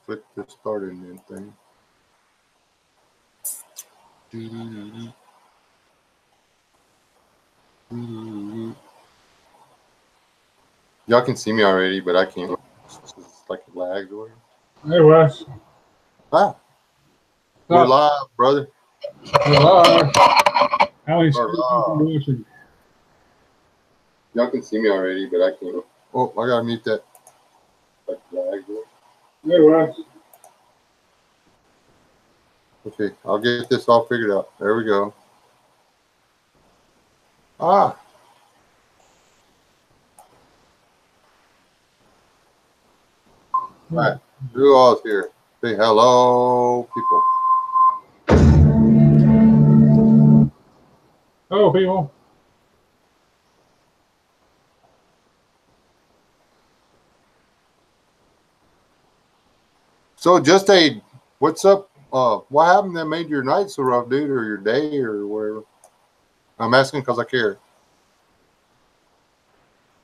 click the starting then thing. Y'all can see me already, but I can't. It's like it lags or whatever. Hey, Wes. Ah, we're live, brother. We're live. How many We're live. Y'all can see me already, but I can't. Oh, I gotta mute that. Like lags. Hey, Wes. Okay, I'll get this all figured out. There we go. Ah. All right, who all is here? Say hello, people. Hello, people. So, what's up? What happened that made your night so rough, dude, or your day, or whatever? I'm asking because I care.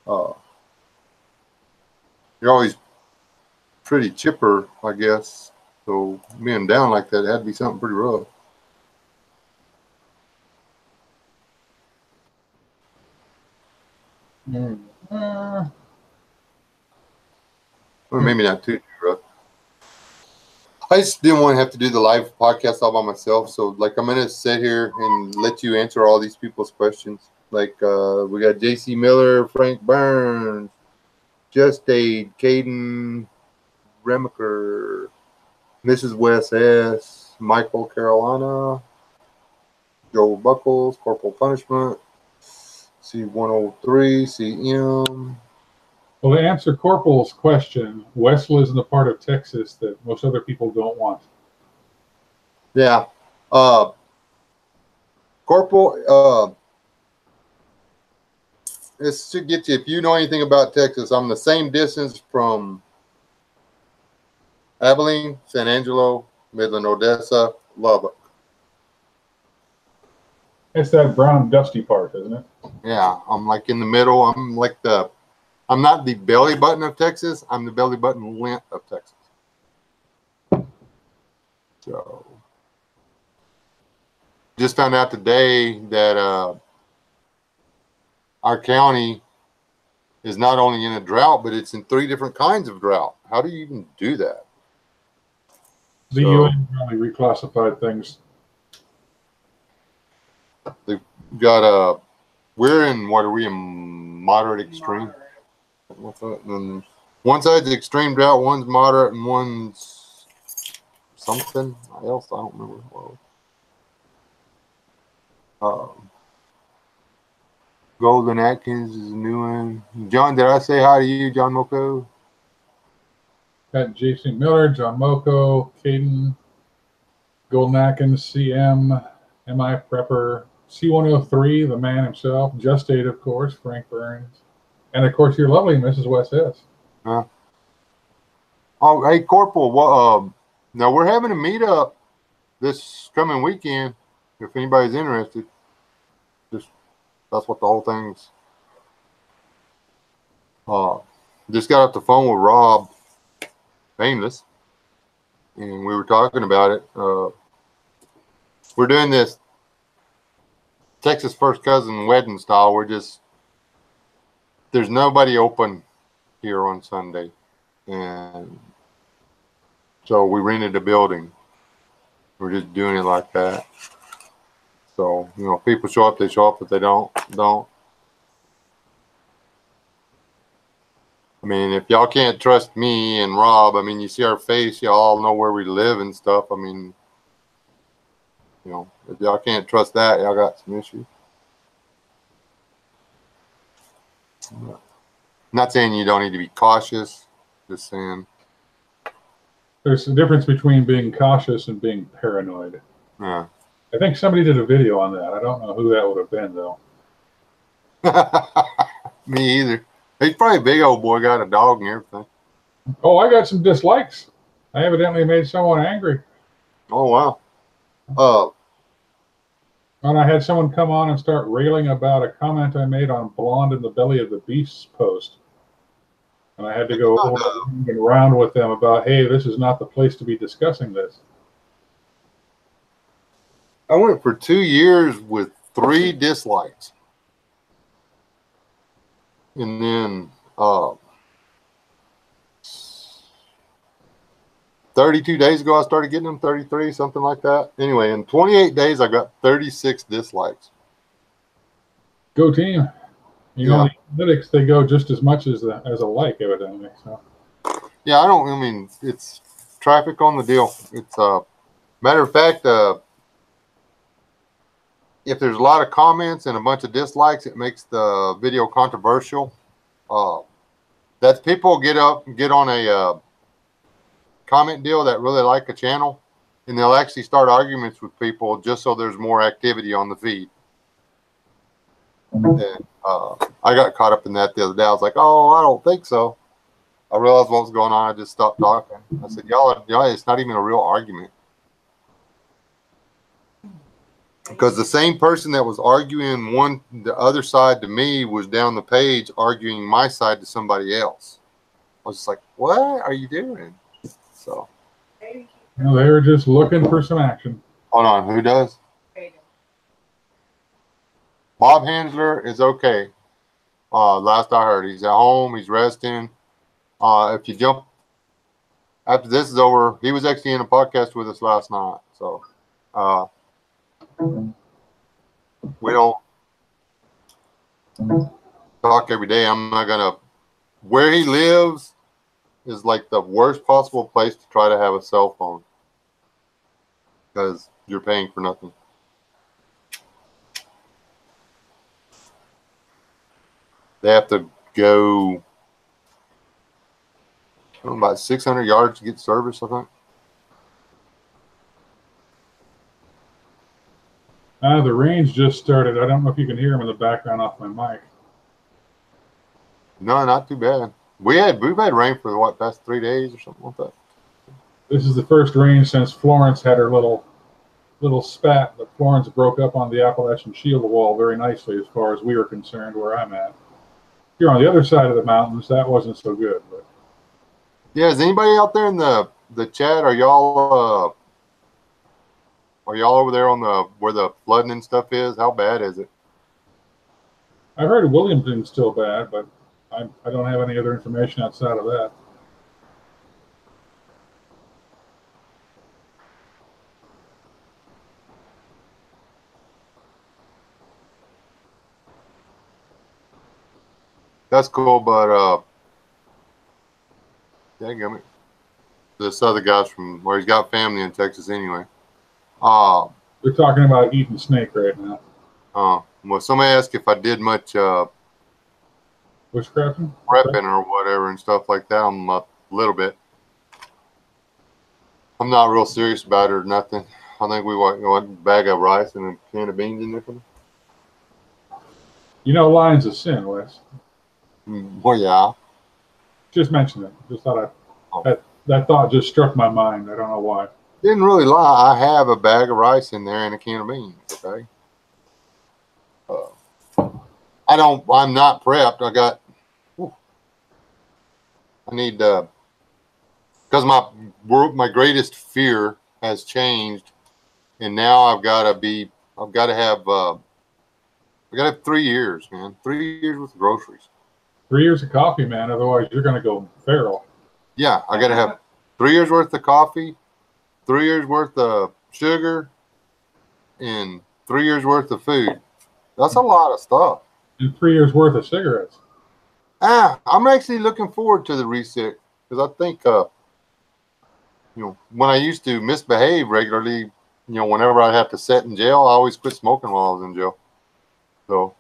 You're always pretty chipper, I guess. So being down like that had to be something pretty rough. Or maybe not too rough. I just didn't want to have to do the live podcast all by myself. So, like, I'm going to sit here and let you answer all these people's questions. Like, we got JC Miller, Frank Burns, Just Aid, Caden Remaker, Mrs. Wes S., Michael Carolina, Joe Buckles, Corporal Punishment, C103, CM. Well, to answer Corporal's question, Wes lives in the part of Texas that most other people don't want. Yeah. Corporal, this should get you, if you know anything about Texas, I'm the same distance from Abilene, San Angelo, Midland, Odessa, Lubbock. It's that brown, dusty part, isn't it? Yeah, I'm like in the middle. I'm not the belly button of Texas. I'm the belly button lint of Texas. So, just found out today that our county is not only in a drought, but it's in 3 different kinds of drought. How do you even do that? The UN really reclassified things. They've got we're in, what are we in, moderate extreme? And one side's extreme drought, one's moderate, and one's something else. I don't remember. Golden Atkins is a new one. John, did I say hi to you, John Moko? Got JC Miller, John Moko, Caden, Golden Atkins, CM, MI Prepper, C103, the man himself, Just Aid, of course, Frank Burns, and of course your lovely Mrs. Wes S. Oh, hey, Corporal. Now we're having a meetup this coming weekend. If anybody's interested, that's what the whole thing's. Just got off the phone with Rob Painless, and we were talking about it. We're doing this Texas first cousin wedding style. There's nobody open here on Sunday, and so we rented a building. We're just doing it like that. So, if people show up, they show up. If they don't. I mean, if y'all can't trust me and Rob, I mean, you see our face, y'all know where we live and stuff. I mean, if y'all can't trust that, y'all got some issues. Not saying you don't need to be cautious, just saying. There's a difference between being cautious and being paranoid. Yeah. I think somebody did a video on that. I don't know who that would have been, though. Me either. He's probably a big old boy, got a dog and everything. Oh, I got some dislikes. I evidently made someone angry. Oh, wow. And I had someone come on and start railing about a comment I made on Blonde in the Belly of the Beast's post. And I had to go around with them about, hey, this is not the place to be discussing this. I went for 2 years with 3 dislikes. And then 32 days ago, I started getting them, 33, something like that. Anyway, in 28 days, I got 36 dislikes. Go team. You know, the analytics, they go just as much as a like, evidently. So. Yeah, I mean, it's traffic on the deal. It's matter of fact, if there's a lot of comments and a bunch of dislikes, it makes the video controversial. That's people get on a comment deal that really like a channel, and they'll actually start arguments with people just so there's more activity on the feed. And I got caught up in that the other day. I was like, oh, I don't think so. I realized what was going on. I just stopped talking. I said, y'all, it's not even a real argument. Because the same person that was arguing the other side to me was down the page arguing my side to somebody else. I was just like, what are you doing? So. No, they were just looking for some action. Hold on. Who does? Bob Handler is okay. Last I heard, he's at home. He's resting. If you jump after this is over, he was actually in a podcast with us last night. So we don't talk every day. I'm not gonna. Where he lives is like the worst possible place to try to have a cell phone because you're paying for nothing. They have to go about 600 yards to get service, I think. The range just started. I don't know if you can hear him in the background off my mic. No, not too bad. We've had rain for what, past 3 days or something like that. This is the first rain since Florence had her little spat, but Florence broke up on the Appalachian Shield wall very nicely as far as we were concerned where I'm at. Here on the other side of the mountains, that wasn't so good. But yeah, is anybody out there in the chat? Are y'all over there on where the flooding and stuff is? How bad is it? I heard Williamston's still bad, but I don't have any other information outside of that. That's cool, but dadgummit. This other guy's from where he's got family in Texas anyway. We're talking about eating snake right now. Well, somebody asked if I did much bushcrafting, prepping or whatever and stuff like that. I'm a little bit. I'm not real serious about it or nothing. I think we want a bag of rice and a can of beans in there for me. You know, lying's a sin, Wes. Well, yeah. Just mention it. Just thought that thought just struck my mind. I don't know why. Didn't really lie. I have a bag of rice in there and a can of beans. Okay. I'm not prepped. I need because my greatest fear has changed, and now I've got to have 3 years, man. 3 years with groceries. 3 years of coffee, man. Otherwise, you're going to go feral. Yeah, I got to have 3 years worth of coffee, 3 years worth of sugar, and 3 years worth of food. That's a lot of stuff. And 3 years worth of cigarettes. I'm actually looking forward to the reset because I think, when I used to misbehave regularly, whenever I have to sit in jail, I always quit smoking while I was in jail. So,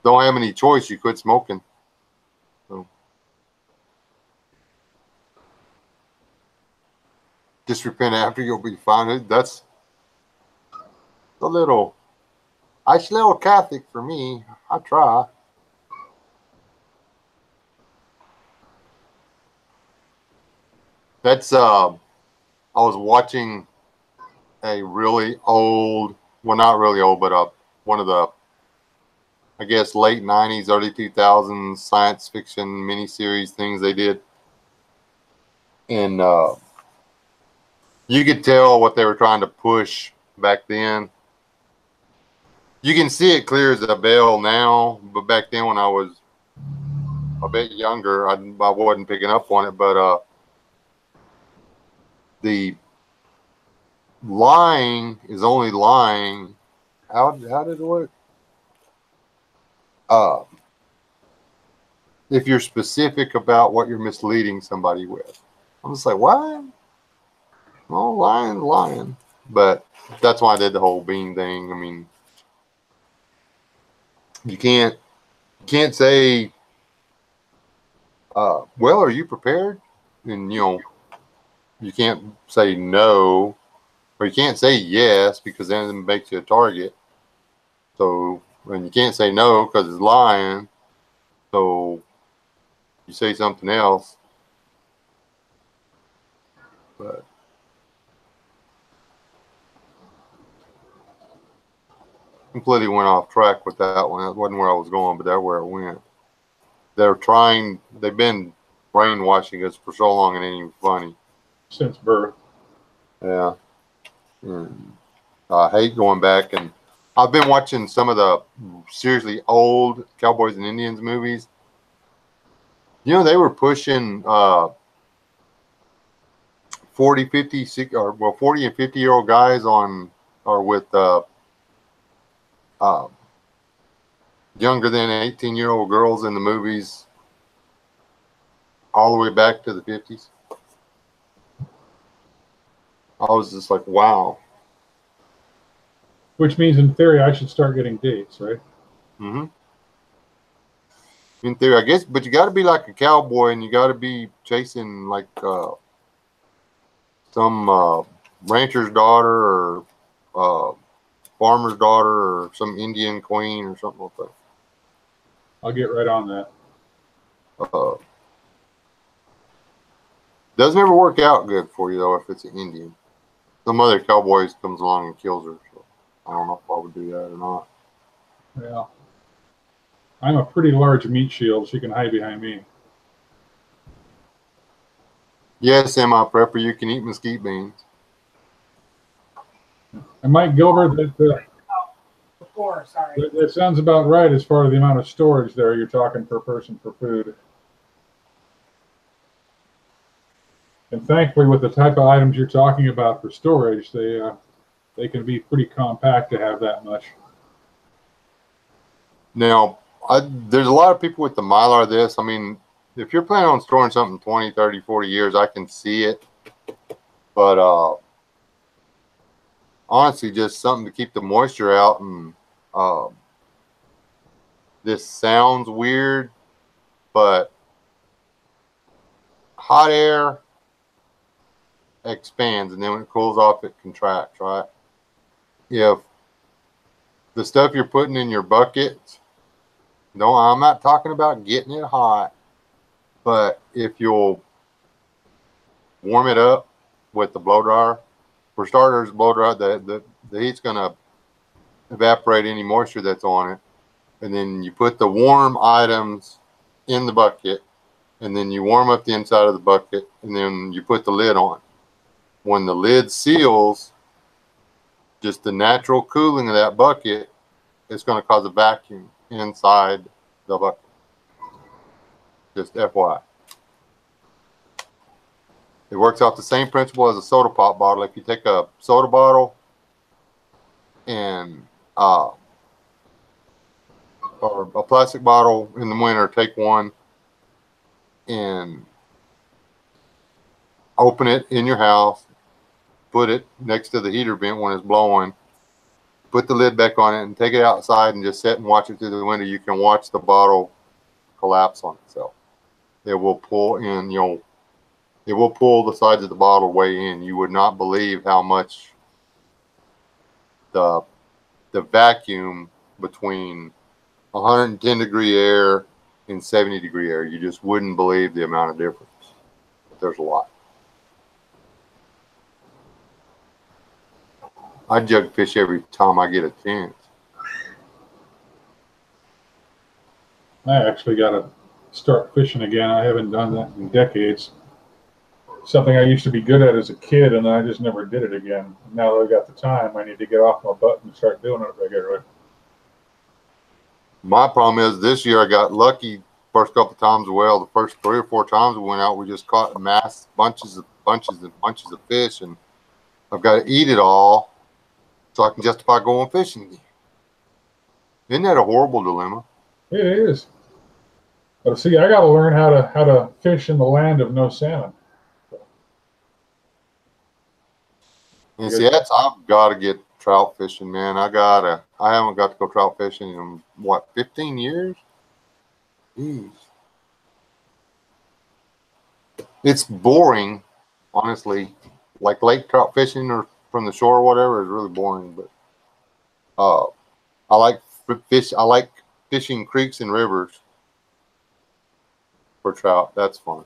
don't have any choice. You quit smoking. So, just repent after, you'll be fine. That's a little Catholic for me. I try. That's I was watching a really old, well, not really old, but one of the, I guess, late 90s, early 2000s science fiction miniseries things they did. And you could tell what they were trying to push back then. You can see it clear as a bell now, but back then when I was a bit younger, I wasn't picking up on it. But the lying is only lying. How did it work? If you're specific about what you're misleading somebody with. I'm just like, what? Oh, lying. But that's why I did the whole bean thing. I mean, you can't say, well, are you prepared? And, you can't say no, or you can't say yes because then it makes you a target. So, and you can't say no because it's lying. So, you say something else. But completely went off track with that one. That wasn't where I was going, but that's where it went. They've been brainwashing us for so long, and it ain't even funny. Since birth. Yeah. And I hate going back, and I've been watching some of the seriously old Cowboys and Indians movies. They were pushing 40, 50, 60, or 40 and 50-year-old guys with younger than 18-year-old girls in the movies all the way back to the 50s. I was just like, wow. Which means, in theory, I should start getting dates, right? Mm-hmm. In theory, I guess, but you got to be like a cowboy, and you got to be chasing like some rancher's daughter or farmer's daughter or some Indian queen or something like that. I'll get right on that. Doesn't ever work out good for you though if it's an Indian. Some other cowboys comes along and kills her. So I don't know if I would do that or not. Yeah. I'm a pretty large meat shield. She can hide behind me. Yes, semi-prepper, you can eat mesquite beans. And Mike Gilbert, sorry. That sounds about right as far as the amount of storage there you're talking per person for food. And thankfully, with the type of items you're talking about for storage, they can be pretty compact to have that much. Now, there's a lot of people with the Mylar this. I mean, if you're planning on storing something 20, 30, 40 years, I can see it. But honestly, just something to keep the moisture out. And this sounds weird, but hot air expands, and then when it cools off, it contracts, right? If the stuff you're putting in your bucket, no, I'm not talking about getting it hot, but if you'll warm it up with the blow dryer, for starters, blow dryer, the heat's going to evaporate any moisture that's on it, and then you put the warm items in the bucket, and then you warm up the inside of the bucket, and then you put the lid on. When the lid seals, just the natural cooling of that bucket is going to cause a vacuum inside the bucket. Just FYI. It works off the same principle as a soda pop bottle. If you take a soda bottle and or a plastic bottle in the winter, take one and open it in your house, put it next to the heater vent when it's blowing, put the lid back on it, and take it outside and just sit and watch it through the window. You can watch the bottle collapse on itself. It will pull in, it will pull the sides of the bottle way in. You would not believe how much the vacuum between 110 degree air and 70 degree air. You just wouldn't believe the amount of difference. There's a lot. I jug fish every time I get a chance. I actually got to start fishing again. I haven't done that in decades. Something I used to be good at as a kid, and I just never did it again. Now that I've got the time, I need to get off my butt and start doing it regularly. My problem is this year I got lucky first couple times. Well, the first 3 or 4 times we went out, we just caught mass bunches of fish, and I've got to eat it all so I can justify going fishing again. Isn't that a horrible dilemma? It is. But see, I got to learn how to fish in the land of no salmon. And see, I've got to get trout fishing, man. I haven't got to go trout fishing in what, 15 years? Jeez. It's boring, honestly. Like lake trout fishing or from the shore or whatever is really boring. But I like fish. I like fishing creeks and rivers for trout. That's fun.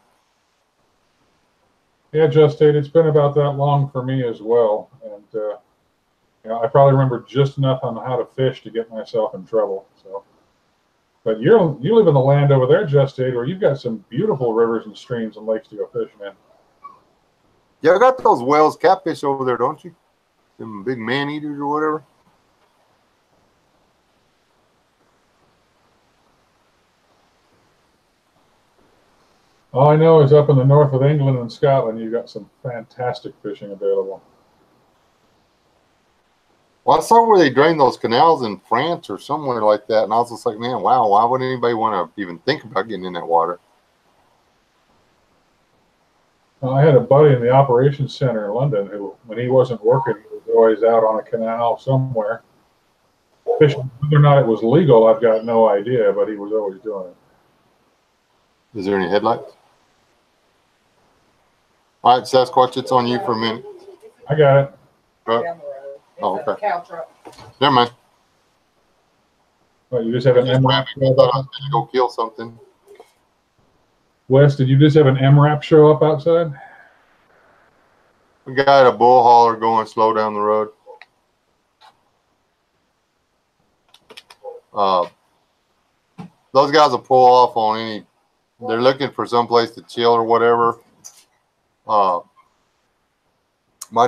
Yeah, Justin, it's been about that long for me as well, and I probably remember just enough on how to fish to get myself in trouble. So, but you live in the land over there, Justin, where you've got some beautiful rivers and streams and lakes to go fishing in. Yeah, I got those Wells catfish over there, don't you? Them big man eaters or whatever. All I know is up in the north of England and Scotland, you've got some fantastic fishing available. Well, I saw where they drained those canals in France or somewhere like that, and I was just like, man, wow, why would anybody want to even think about getting in that water? I had a buddy in the operations center in London who, when he wasn't working, he was always out on a canal somewhere fishing. Whether or not it was legal, I've got no idea, but he was always doing it. Is there any headlights? All right, Sasquatch, it's on you for a minute. I got it. Truck? Down the road. It's Oh, a okay. cow truck. Never mind. What, you just have an I MRAP thought I was going to go kill something. Wes, did you just have an MRAP show up outside? We got a bull hauler going slow down the road. Those guys will pull off on any. They're looking for someplace to chill or whatever. My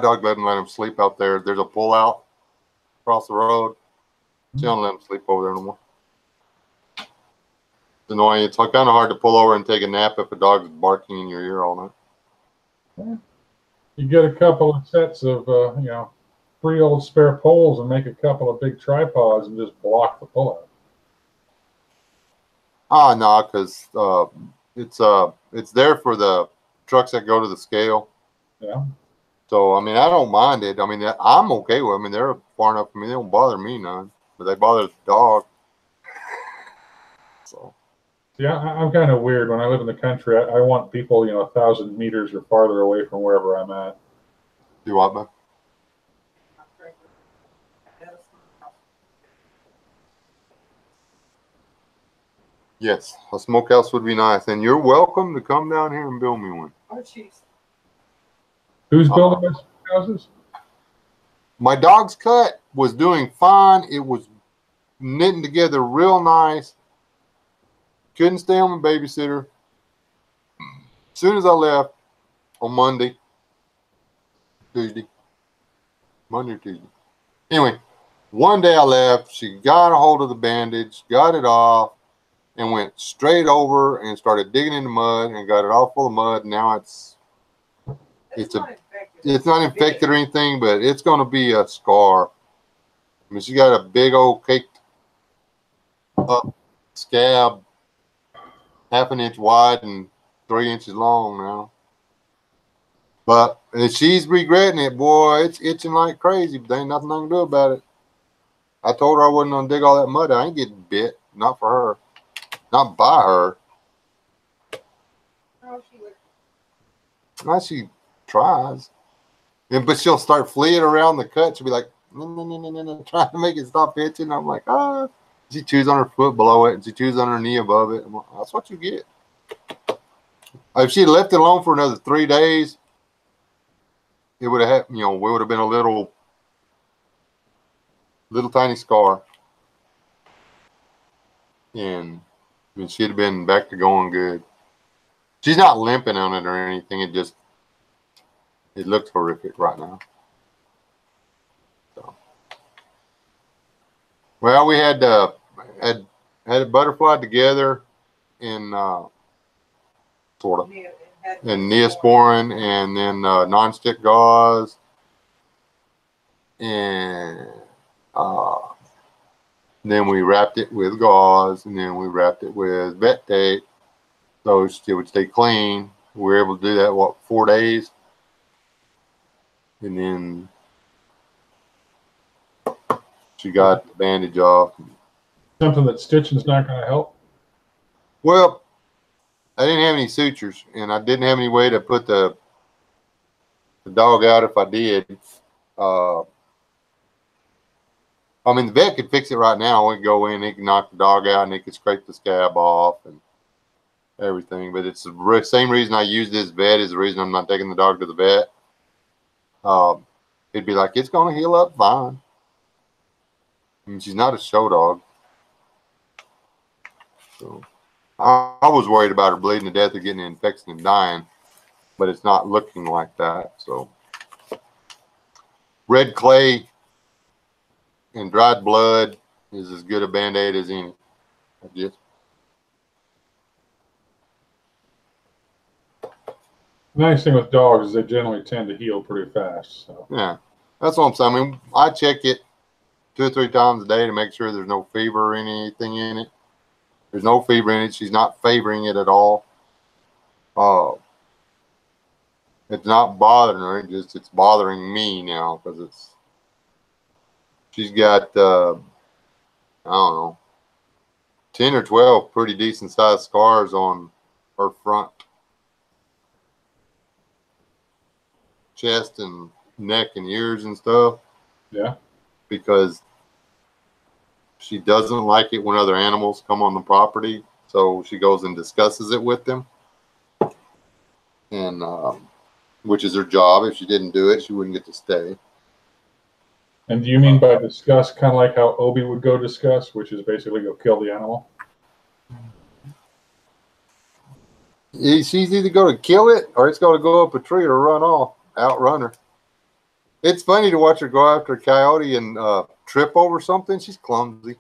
dog doesn't let him sleep out there. There's a pull out across the road. She don't let him sleep over there no more. It's annoying. It's kind of hard to pull over and take a nap if a dog is barking in your ear all night. You get a couple of sets of, 3 old spare poles and make a couple of big tripods and just block the pullout. No, because it's there for the trucks that go to the scale. Yeah. So, I mean, I don't mind it. I mean, I'm okay with it. I mean, they're far enough for me. They don't bother me none. But they bother the dog. So. Yeah, I'm kind of weird. When I live in the country, I want people, 1,000 meters or farther away from wherever I'm at. Do what, man? Yes, a smokehouse would be nice. And you're welcome to come down here and build me one. Oh, jeez. Who's building those houses? My dog's cut was doing fine. It was knitting together real nice. Couldn't stay on my babysitter. As soon as I left on Monday or Tuesday. Anyway, one day I left. She got a hold of the bandage, got it off, and went straight over and started digging in the mud and got it all full of mud. Now it's not infected or anything, but it's going to be a scar. I mean, she got a big old caked up scab, 1/2 inch wide and 3 inches long now. But she's regretting it, boy. It's itching like crazy, but there ain't nothing I can do about it. I told her I wasn't going to dig all that mud. I ain't getting bit. Not for her. Not by her. Oh, she would. Now she tries. But she'll start fleeing around the cut. She'll be like, no, trying to make it stop itching. I'm like, ah. She chews on her foot below it, and she chews on her knee above it. I'm like, that's what you get. If she left it alone for another 3 days, it would have, we would have been a little tiny scar. And I mean, she'd have been back to going good. She's not limping on it or anything. It looks horrific right now. So, well, we had a butterfly together in sort of in Neosporin and then non-stick gauze and then we wrapped it with gauze and then we wrapped it with vet tape so it would stay clean. We were able to do that 4 days, and then she got the bandage off. Something that stitching's not going to help? Well, I didn't have any sutures, and I didn't have any way to put the dog out if I did. I mean, the vet could fix it right now. We could go in, he can knock the dog out, and he could scrape the scab off and everything. But it's the same reason I use this vet is the reason I'm not taking the dog to the vet. It'd be like, it's going to heal up fine. I mean, she's not a show dog. So I was worried about her bleeding to death or getting an infection and dying, but it's not looking like that. So red clay and dried blood is as good a Band-Aid as any. I guess. The nice thing with dogs is they generally tend to heal pretty fast. So. Yeah, that's what I'm saying. I mean, I check it 2 or 3 times a day to make sure there's no fever or anything in it. There's no fever in it. She's not favoring it at all. It's not bothering her. It's bothering me now because she's got I don't know, 10 or 12 pretty decent sized scars on her front chest and neck and ears and stuff. Yeah. Because she doesn't like it when other animals come on the property, so she goes and discusses it with them, and which is her job. If she didn't do it, she wouldn't get to stay. And do you mean by discuss kind of like how Obi would go discuss, which is basically go kill the animal? She's either going to kill it or it's going to go up a tree or outrun her. It's funny to watch her go after a coyote and trip over something. She's clumsy.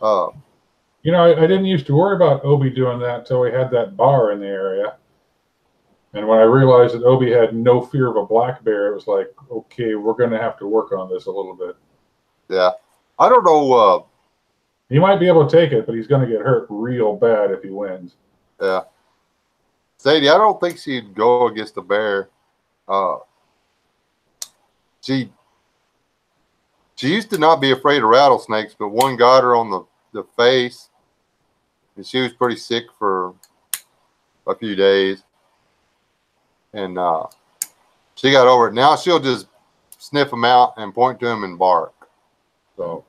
You know, I didn't used to worry about Obi doing that until we had that bar in the area. And when I realized that Obi had no fear of a black bear, it was like, okay, we're going to have to work on this a little bit. Yeah. I don't know. He might be able to take it, but he's going to get hurt real bad if he wins. Yeah. Sadie, I don't think she'd go against a bear. She used to not be afraid of rattlesnakes, but one got her on the face, and she was pretty sick for a few days. And she got over it. Now she'll just sniff them out and point to them and bark. So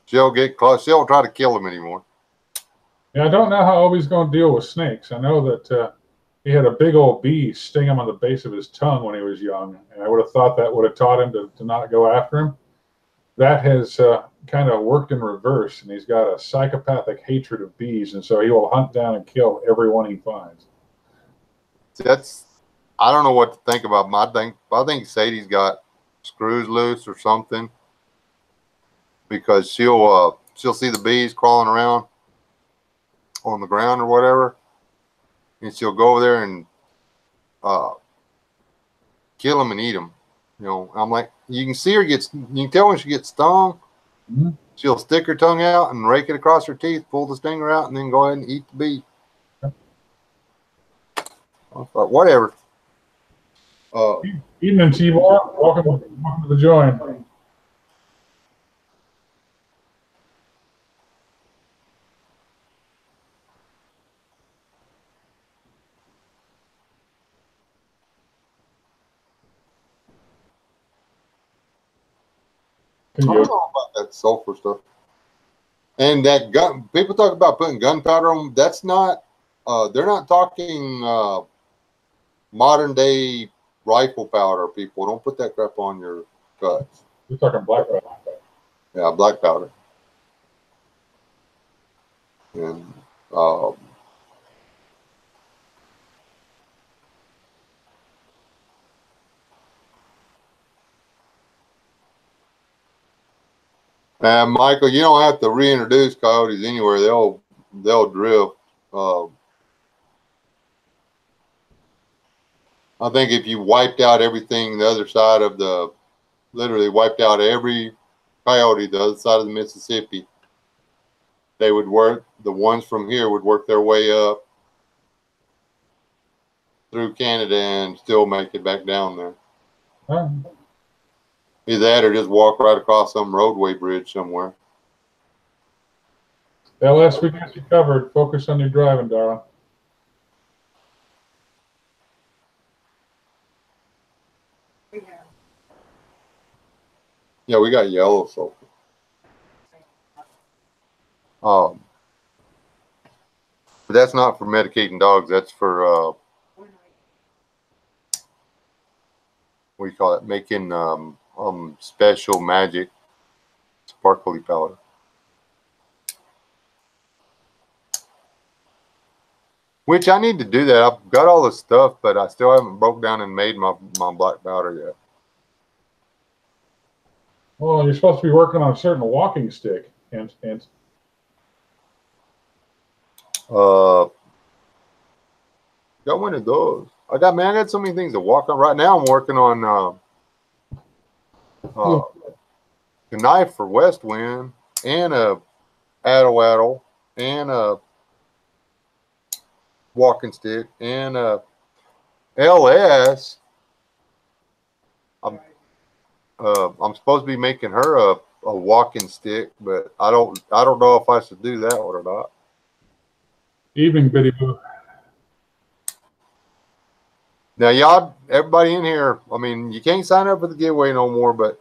she'll get close. She won't try to kill them anymore. Yeah, I don't know how Obi's going to deal with snakes. I know that he had a big old bee sting him on the base of his tongue when he was young, and I would have thought that would have taught him to not go after him. That has kind of worked in reverse, and he's got a psychopathic hatred of bees, and so he will hunt down and kill everyone he finds. I don't know what to think about him. I think Sadie's got screws loose or something, because she'll see the bees crawling around on the ground or whatever, and she'll go over there and kill them and eat them. You know, I'm like, you can see her you can tell when she gets stung. Mm-hmm. She'll stick her tongue out and rake it across her teeth, pull the stinger out, and then go ahead and eat the bee. I thought, whatever. Evening, T-Bar. Welcome to the join. I don't know about that sulfur stuff. And that gun, people talk about putting gunpowder on. That's not, they're not talking modern day rifle powder, people. Don't put that crap on your cuts. We're talking black powder. Yeah, black powder. And Um, and Michael, you don't have to reintroduce coyotes anywhere. They'll drift. I think if you wiped out everything the other side of literally wiped out every coyote the other side of the Mississippi, they would work. The ones from here would work their way up through Canada and still make it back down there. Huh? Either that or just walk right across some roadway bridge somewhere. LS, we got you covered. Focus on your driving, darling. Yeah, we got yellow sulfur. But that's not for medicating dogs. That's for what do you call it? Making special magic sparkly powder. Which I need to do that. I've got all the stuff, but I still haven't broke down and made my black powder yet. Well, you're supposed to be working on a certain walking stick, and got one of those. I got so many things to walk on. Right now I'm working on a knife for West Wind and a addle and a walking stick and a LS. I'm supposed to be making her a walking stick, but I don't know if I should do that one or not. Evening, Biddy Boo. Now, y'all, everybody in here, I mean, you can't sign up for the giveaway no more, but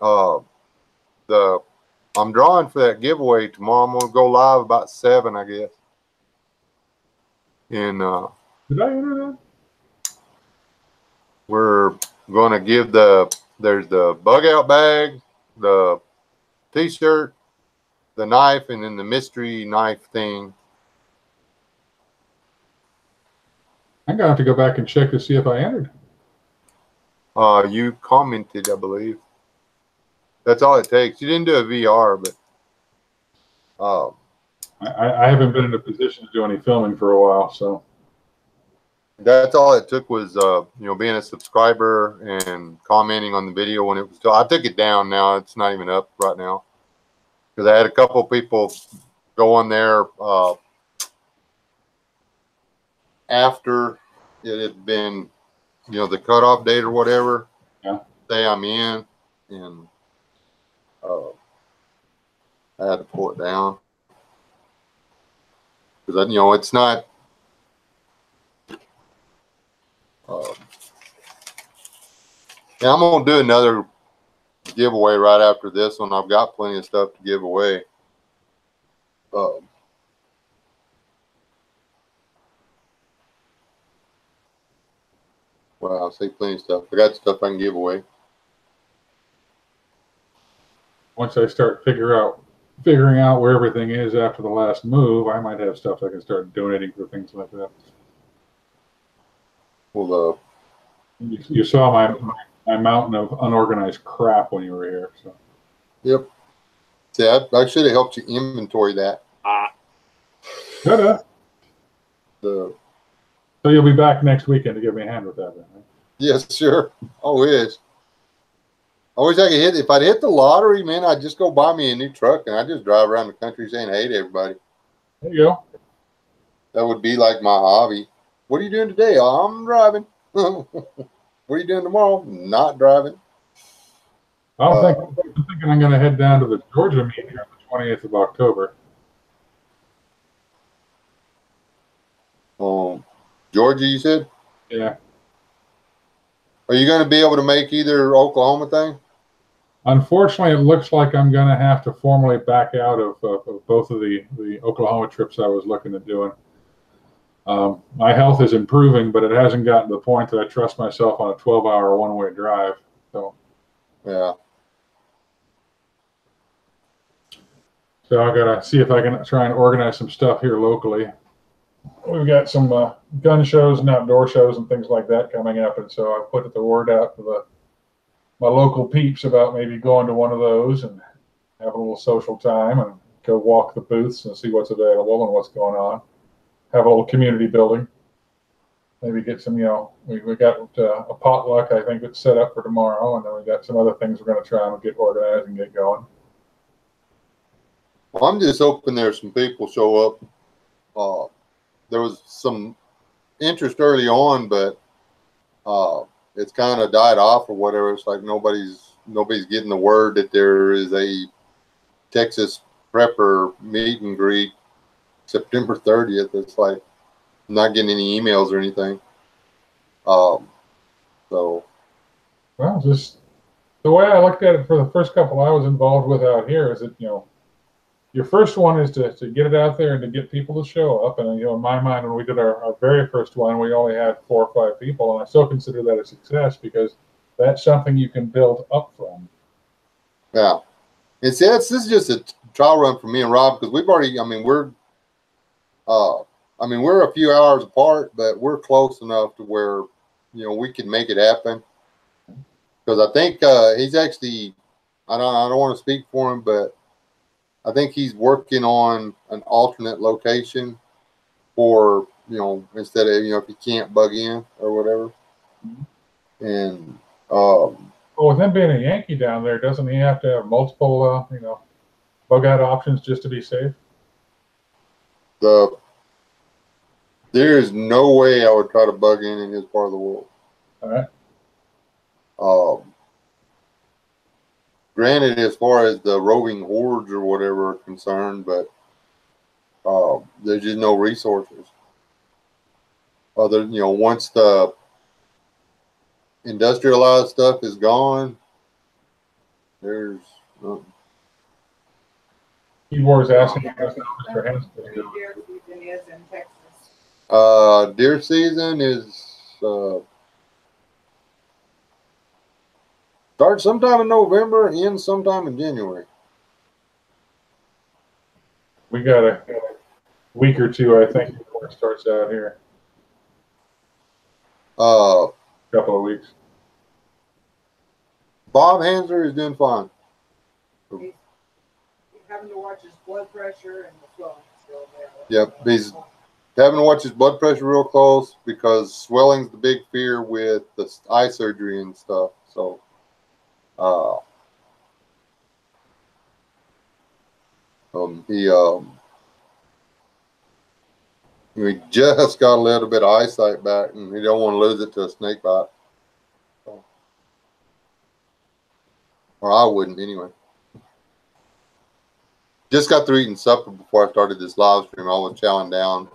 I'm drawing for that giveaway tomorrow. I'm gonna go live about 7, I guess. And Did I enter that? we're gonna give there's the bug out bag, the t-shirt, the knife, and then the mystery knife thing. I'm gonna have to go back and check to see if I entered. You commented, I believe. That's all it takes. You didn't do a VR, but I haven't been in a position to do any filming for a while, so that's all it took was being a subscriber and commenting on the video when it was. I took it down now. It's not even up right now because I had a couple of people go on there after it had been, the cutoff date or whatever. Yeah. Say I'm in, and I had to pull it down because it's not. Yeah, I'm gonna do another giveaway right after this one. I've got plenty of stuff to give away. Well, I'll say plenty of stuff. I got stuff I can give away. once I start figuring out where everything is after the last move, I might have stuff I can start donating for things like that. Well, you saw my mountain of unorganized crap when you were here. So. Yep. See, I should have helped you inventory that. Ta-da. So you'll be back next weekend to give me a hand with that, then, right? Yes, sure. I wish I could hit. If I'd hit the lottery, man, I'd just go buy me a new truck and I'd just drive around the country saying hey to everybody. There you go. That would be like my hobby. What are you doing today? I'm driving. What are you doing tomorrow? Not driving. I'm thinking I'm going to head down to the Georgia meet here on the 28th of October. Georgia, you said? Yeah. Are you going to be able to make either Oklahoma thing? Unfortunately, it looks like I'm going to have to formally back out of both of the Oklahoma trips I was looking at doing. My health is improving, but it hasn't gotten to the point that I trust myself on a 12-hour one-way drive. So yeah. So I got to see if I can try and organize some stuff here locally. we've got some gun shows and outdoor shows and things like that coming up, and so I put the word out to my local peeps about maybe going to one of those and have a little social time and go walk the booths and see what's available and what's going on. Have a little community building. Maybe get some, we got a potluck, I think, that's set up for tomorrow, and then we got some other things we're going to try and get organized and get going. Well, I'm just hoping there's some people show up. There was some interest early on, but it's kind of died off or whatever. It's like nobody's getting the word that there is a Texas Prepper meet and greet September 30th. It's like I'm not getting any emails or anything. So. Well, just the way I looked at it for the first couple I was involved with out here is that, your first one is to get it out there and to get people to show up. And, in my mind, when we did our very first one, we only had 4 or 5 people. And I still consider that a success because that's something you can build up from. Yeah. And see, this is just a trial run for me and Rob because we've already, we're a few hours apart, but we're close enough to where, we can make it happen. Because I think he's actually, I don't want to speak for him, but I think he's working on an alternate location for, instead of, if you can't bug in or whatever. Mm-hmm. And, well, with him being a Yankee down there, doesn't he have to have multiple, bug out options just to be safe? There is no way I would try to bug in his part of the world. All right. Granted, as far as the roving hordes or whatever are concerned, but there's just no resources. Once the industrialized stuff is gone, there's nothing. Ebor's asking Mr. Hanson. Deer season is in Texas. Deer season is starts sometime in November, ends sometime in January. We got a week or two, I think, before it starts out here. Couple of weeks. Bob Hanser is doing fine. He's having to watch his blood pressure and the swelling still there. Yep, he's having to watch his blood pressure real close because swelling's the big fear with the eye surgery and stuff. So, he just got a little bit of eyesight back, and he don't want to lose it to a snake bite. So, or I wouldn't anyway. Just got through eating supper before I started this live stream. I was chowing down.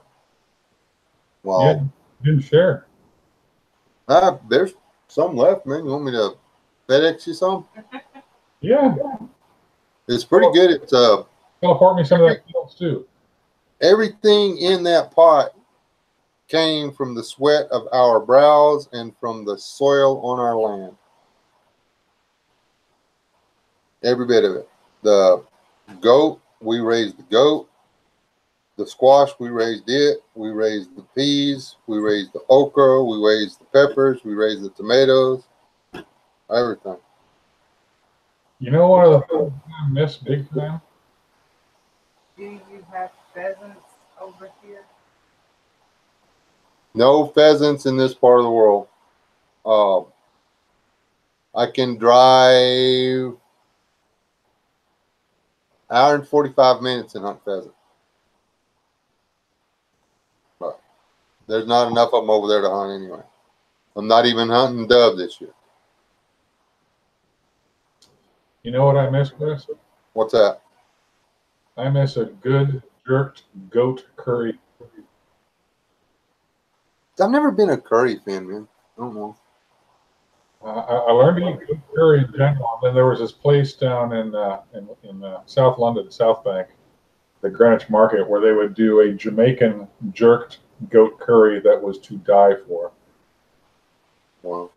Well, yeah, didn't share. There's some left, man. You want me to FedEx you some? Yeah. It's pretty good. It's teleport me some of that else too. Everything in that pot came from the sweat of our brows and from the soil on our land. Every bit of it. The goat, we raised the goat. The squash, we raised it. We raised the peas. We raised the okra. We raised the peppers. We raised the tomatoes. Everything. You know one of the things I miss big time? Do you have pheasants over here? No pheasants in this part of the world. I can drive an hour and 45 minutes and hunt pheasant. But there's not enough of them over there to hunt anyway. I'm not even hunting dove this year. You know what I miss, Chris? What's that? I miss a good jerked goat curry. I've never been a curry fan, man. I don't know. I learned to eat good curry in general. And then there was this place down in South London, South Bank, the Greenwich Market, where they would do a Jamaican jerked goat curry that was to die for. Wow.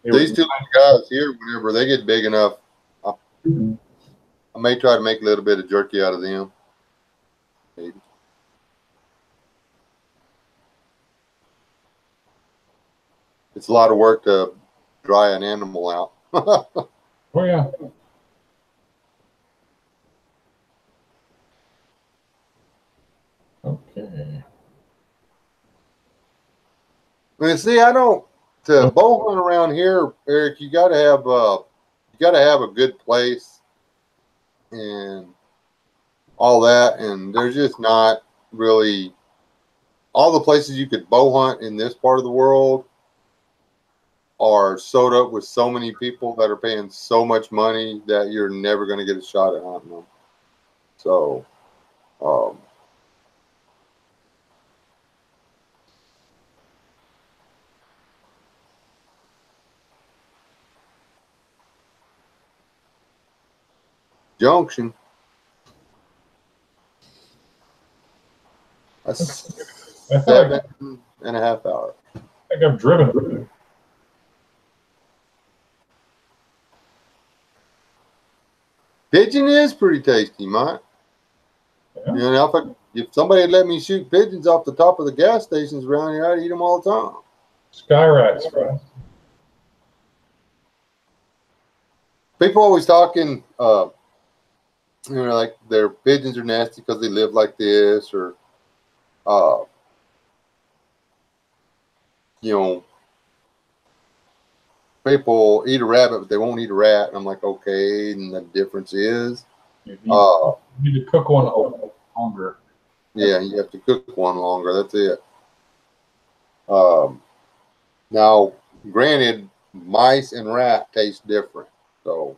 These two guys here, whenever they get big enough, I may try to make a little bit of jerky out of them. Maybe. it's a lot of work to dry an animal out. Oh yeah. Okay. And see, I don't to bow hunt around here, Eric. You got to have a good place and all that. And there's just not really all the places you could bow hunt in this part of the world are sewed up with so many people that are paying so much money that you're never going to get a shot at hunting them. So, Junction. That's I feel like 7.5 hours. I think I've driven. Pigeon is pretty tasty, Mike. Yeah. You know, if somebody had let me shoot pigeons off the top of the gas stations around here, I'd eat them all the time. Sky rats, right? People always talking, like their pigeons are nasty because they live like this, or, people eat a rabbit, but they won't eat a rat. And I'm like, okay, and the difference is, You need to cook one longer. yeah, you have to cook one longer. That's it. Now, granted, mice and rat taste different, so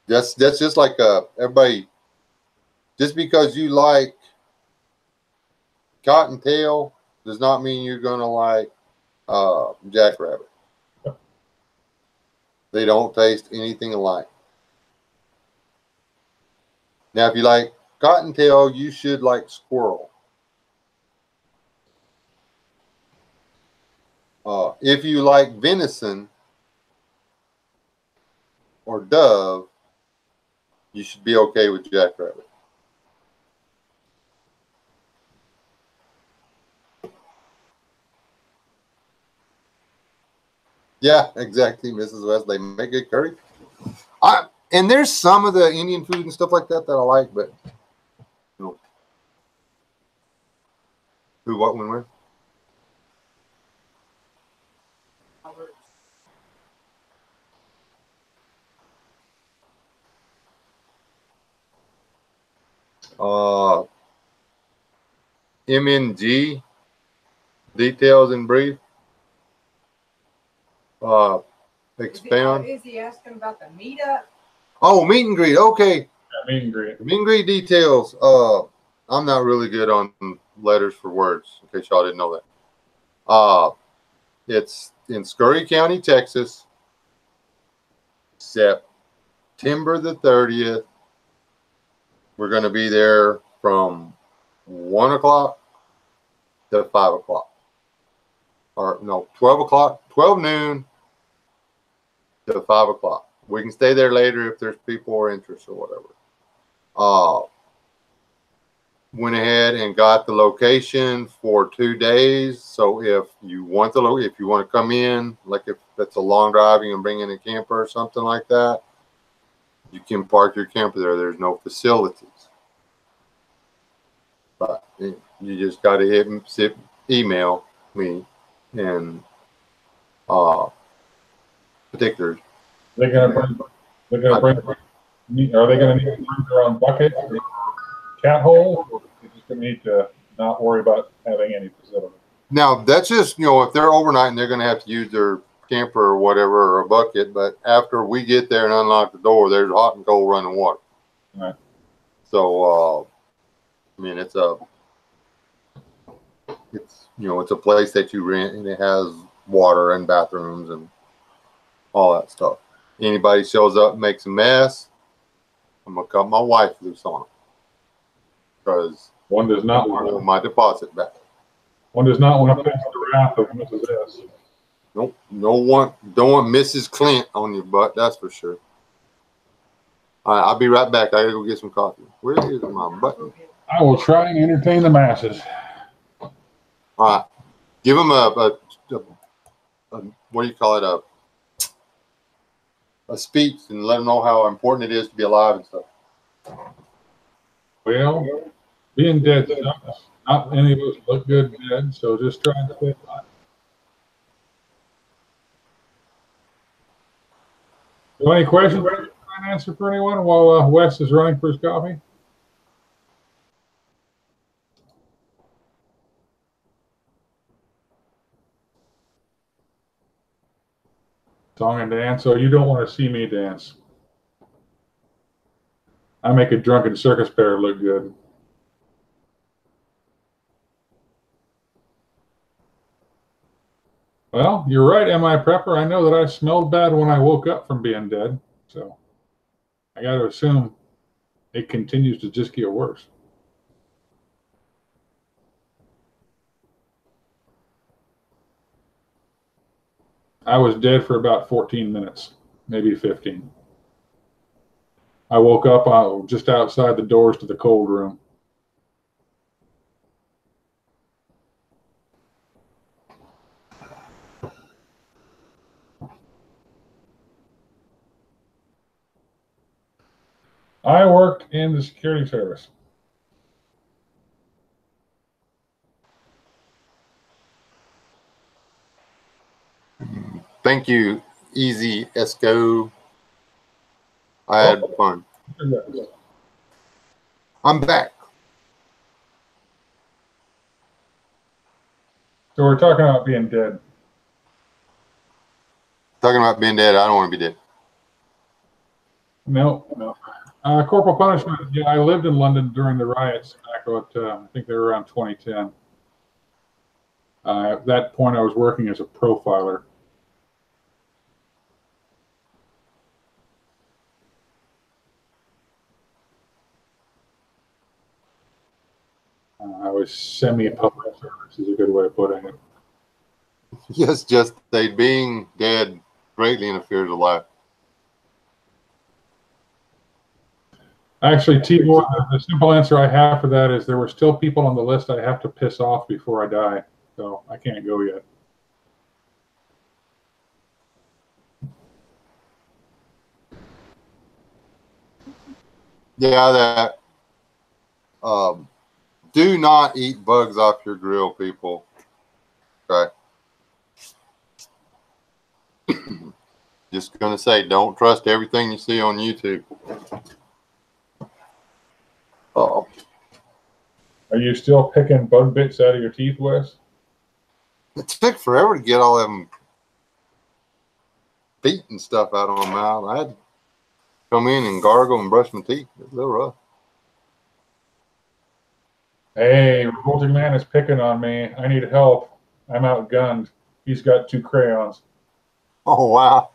that's just like everybody. Just because you like cottontail does not mean you're gonna like jackrabbit. They don't taste anything alike. Now, if you like cottontail, you should like squirrel. If you like venison or dove, you should be okay with jackrabbit. Yeah, exactly, Mrs. West. They make good curry. And there's some of the Indian food and stuff like that I like, but who, what, when, where? MNG, details in brief. Expound. Is he asking about the meetup? Oh, meet and greet. Okay. Yeah, meet and greet. Meet and greet details. I'm not really good on letters for words, in case y'all didn't know that. It's in Scurry County, Texas, September the 30th. We're going to be there from 1 o'clock to 5 o'clock. Or no, 12 o'clock, 12 noon to 5 o'clock. We can stay there later if there's people or interest or whatever. Went ahead and got the location for 2 days. So if you want if you want to come in, like if that's a long drive, you can bring in a camper or something like that, you can park your camper there. There's no facilities. But you just got to email me and particulars. Are they gonna need to bring their own bucket, cat hole? Or they just gonna need to not worry about having any facility? Now that's just if they're overnight, they're gonna have to use their camper or whatever, or a bucket. But after we get there and unlock the door, there's hot and cold running water. All right. So I mean, it's a place that you rent, and it has water and bathrooms and all that stuff. Anybody shows up and makes a mess, I'm gonna cut my wife loose on them, because one does not want my deposit back. One does not want to face the wrath of Mrs. S. Nope, don't want Mrs. Clint on your butt, that's for sure. All right, I'll be right back. I gotta go get some coffee. Where is my button? I will try and entertain the masses. All right. Give them a what do you call it? A speech and let them know how important it is to be alive and stuff. Well, being dead sucks. Not any of us look good dead, so just try and stay alive. So any questions I can answer for anyone while Wes is running for his coffee? Song and dance. So you don't want to see me dance. I make a drunken circus bear look good. Well, you're right, MI Prepper. I know that I smelled bad when I woke up from being dead, so I got to assume it continues to just get worse. I was dead for about 14 minutes, maybe 15. I woke up just outside the doors to the cold room. I worked in the security service. Thank you, Easy Esco. I had fun. I'm back. So we're talking about being dead. Talking about being dead. I don't want to be dead. No. Corporal punishment. Yeah, I lived in London during the riots back at, I think they were around 2010. At that point, I was working as a profiler. I was semi-public service is a good way of putting it. Yes, just they being dead greatly interferes with life. Actually, T-Boy, the simple answer I have for that is there were still people on the list I have to piss off before I die, so I can't go yet. Yeah, that do not eat bugs off your grill, people. Okay. Just gonna say, don't trust everything you see on YouTube. Oh. Are you still picking bug bits out of your teeth, Wes? It took forever to get all them feet and stuff out of my mouth. I had to come in and gargle and brush my teeth. It was a little rough. Hey, Revolting Man is picking on me. I need help. I'm outgunned. He's got 2 crayons. Oh, wow.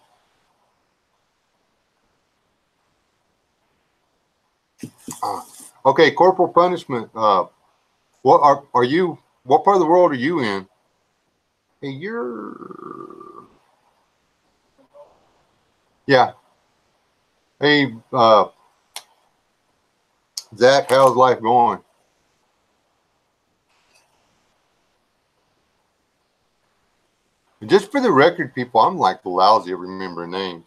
Okay, corporal punishment. What are you? What part of the world are you in? Hey, yeah. Hey, Zach, how's life going? Just for the record, people, I'm like lousy at remembering names.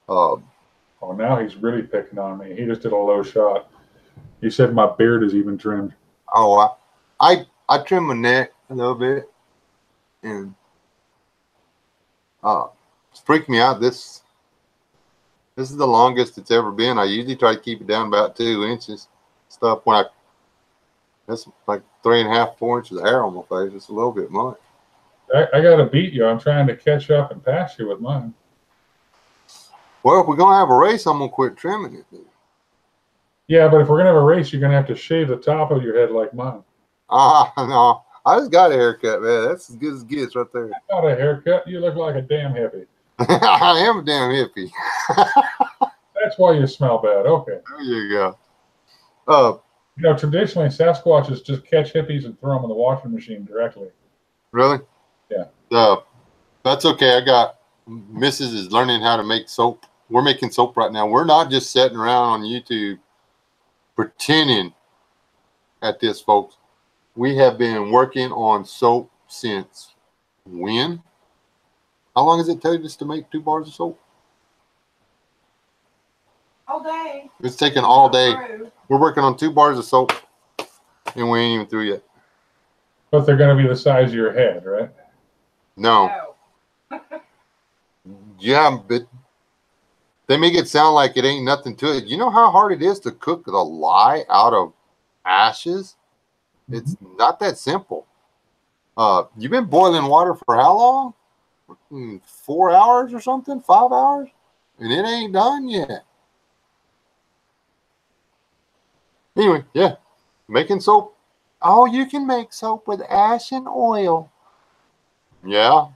Oh, now he's really picking on me. He just did a low shot. He said my beard is even trimmed. Oh, I trim my neck a little bit, and it's freaked me out. This is the longest it's ever been. I usually try to keep it down about 2 inches. Stuff when that's like 3.5, 4 inches of hair on my face. It's a little bit much. I got to beat you. I'm trying to catch up and pass you with mine. Well, if we're going to have a race, I'm going to quit trimming it. Yeah, but if we're going to have a race, you're going to have to shave the top of your head like mine. No. I just got a haircut, man. That's as good as it gets right there. Not a haircut. You look like a damn hippie. I am a damn hippie. That's why you smell bad. Okay. There you go. You know, traditionally, Sasquatches just catch hippies and throw them in the washing machine directly. Really? Yeah. That's okay. I got Mrs. is learning how to make soap. We're making soap right now. We're not just sitting around on YouTube pretending at this, folks. We have been working on soap since when? How long does it take us to make 2 bars of soap? All day. It's taken all day. Through. We're working on 2 bars of soap, and we ain't even through yet. But they're going to be the size of your head, right? No. Yeah, but they make it sound like it ain't nothing to it. You know how hard it is to cook the lye out of ashes? It's not that simple. You've been boiling water for how long? 4 hours or something? 5 hours? And it ain't done yet. Anyway, yeah. Making soap. Oh, you can make soap with ash and oil. Yeah.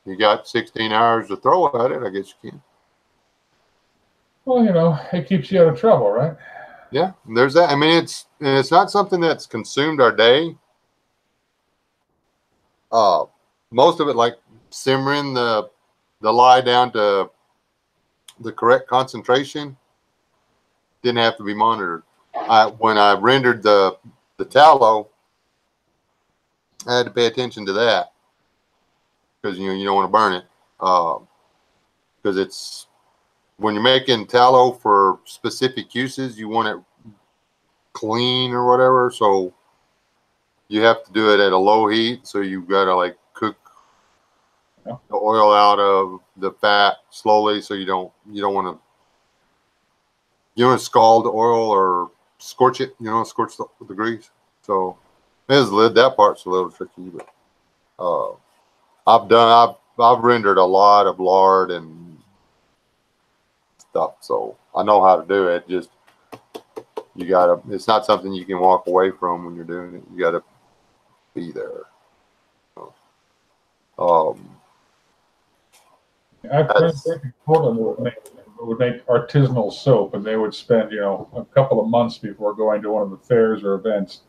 You got 16 hours to throw at it. I guess you can. Well, you know, it keeps you out of trouble, right? Yeah, there's that. I mean, it's not something that's consumed our day. Most of it, like simmering the lye down to the correct concentration, didn't have to be monitored. When I rendered the tallow, I had to pay attention to that because you don't want to burn it. Because it's when you're making tallow for specific uses, you want it clean or whatever. So you have to do it at a low heat. So you've got to like cook the oil out of the fat slowly. So you don't want to scald the oil or scorch it. Scorch the grease. So that part's a little tricky, but I've rendered a lot of lard and stuff, so I know how to do it. Just it's not something you can walk away from when you're doing it. You gotta be there. I have friends back in Portland would make artisanal soap, and they would spend, a couple of months before going to one of the fairs or events,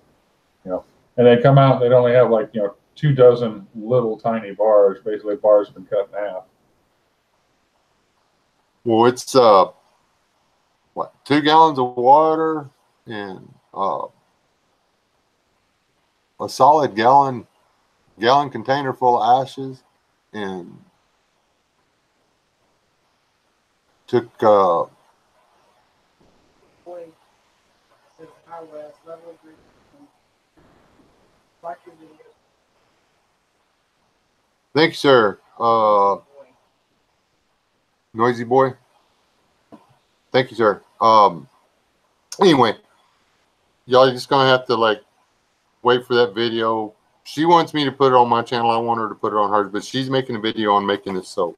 and they come out and they'd only have 2 dozen little tiny bars, basically bars have been cut in half. Well, it's 2 gallons of water and a solid gallon container full of ashes, and took thank you, sir. Noisy boy. Thank you, sir. Anyway, y'all are just gonna have to wait for that video. She wants me to put it on my channel. I want her to put it on hers, but she's making a video on making this soap.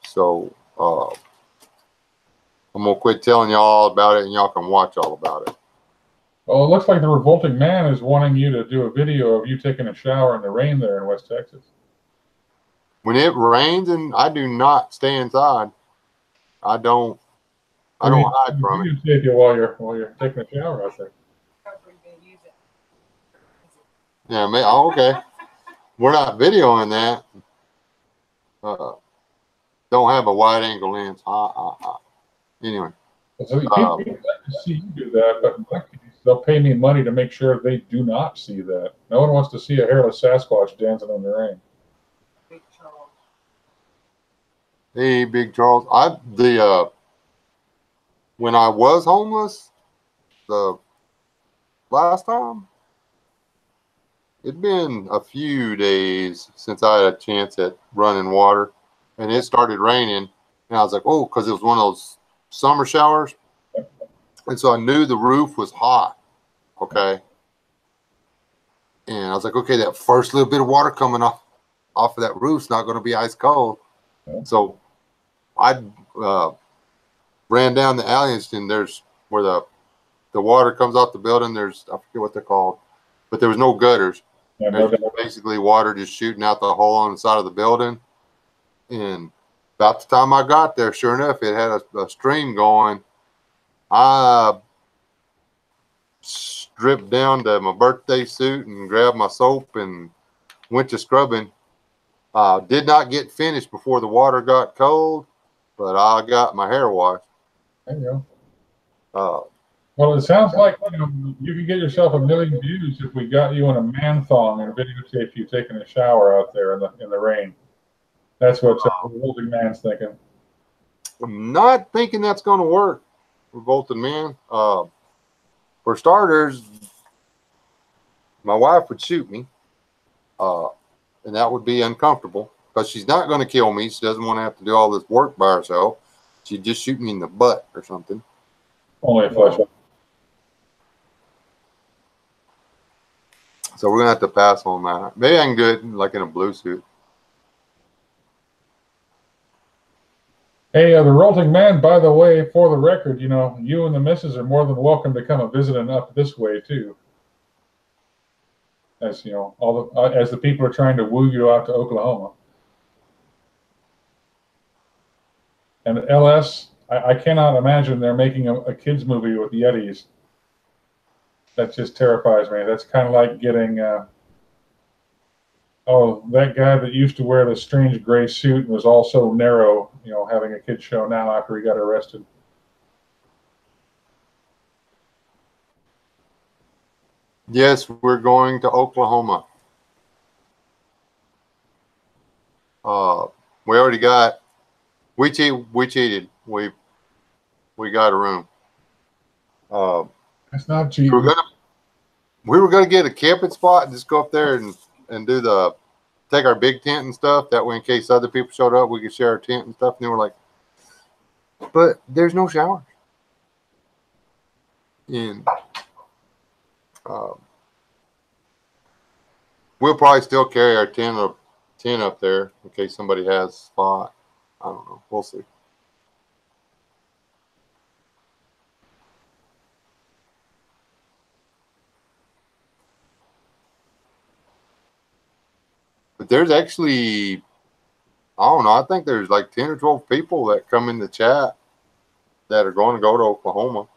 So I'm gonna quit telling y'all all about it, and y'all can watch all about it. Well, it looks like the Revolting Man is wanting you to do a video of you taking a shower in the rain there in West Texas. When it rains, and I do not stay inside. I don't hide from it. Take you while you're taking a shower out there. Yeah, okay. We're not videoing that. Don't have a wide angle lens. Anyway. So people like to see you do that, but in my case, they'll pay me money to make sure they do not see that. No one wants to see a hairless Sasquatch dancing in the rain. Hey, Big Charles. When I was homeless, the last time, it'd been a few days since I had a chance at running water, and it started raining, and I was like, oh, because it was one of those summer showers, and so I knew the roof was hot. Okay, and I was like, okay, that first little bit of water coming off of that roof's not going to be ice cold. So I ran down the alley, and there's where the water comes off the building. I forget what they're called, but there was no gutters. There's basically water just shooting out the hole on the side of the building. And about the time I got there, sure enough, it had a stream going. I stripped down to my birthday suit and grabbed my soap and went to scrubbing. Did not get finished before the water got cold, but I got my hair washed. There you go. Well, it sounds like you could get yourself 1,000,000 views if we got you in a man thong and videotape you taking a shower out there in the rain. That's what Revolting Man's thinking. I'm not thinking that's going to work, Revolted Man. For starters, my wife would shoot me, and that would be uncomfortable because she's not going to kill me. She doesn't want to have to do all this work by herself. She'd just shoot me in the butt or something. Only a flashlight. So we're going to have to pass on that. Maybe I can do it like in a blue suit. Hey, the Revolting Man, by the way, for the record, you and the missus are more than welcome to come and visit and up this way, too. As, as the people are trying to woo you out to Oklahoma. And LS, I cannot imagine they're making a kids movie with Yetis. That just terrifies me. That's kind of like getting, that guy that used to wear the strange gray suit and was all so narrow, having a kid show now after he got arrested. Yes, we're going to Oklahoma. We already got. We cheated. We got a room. That's not cheating. We were gonna get a camping spot and just go up there and take our big tent and stuff. That way, in case other people showed up, we could share our tent and stuff. And they were like, "But there's no showers." And we'll probably still carry our tent up there in case somebody has a spot. I don't know. We'll see. But there's actually, I don't know, I think there's like 10 or 12 people that come in the chat that are going to go to Oklahoma.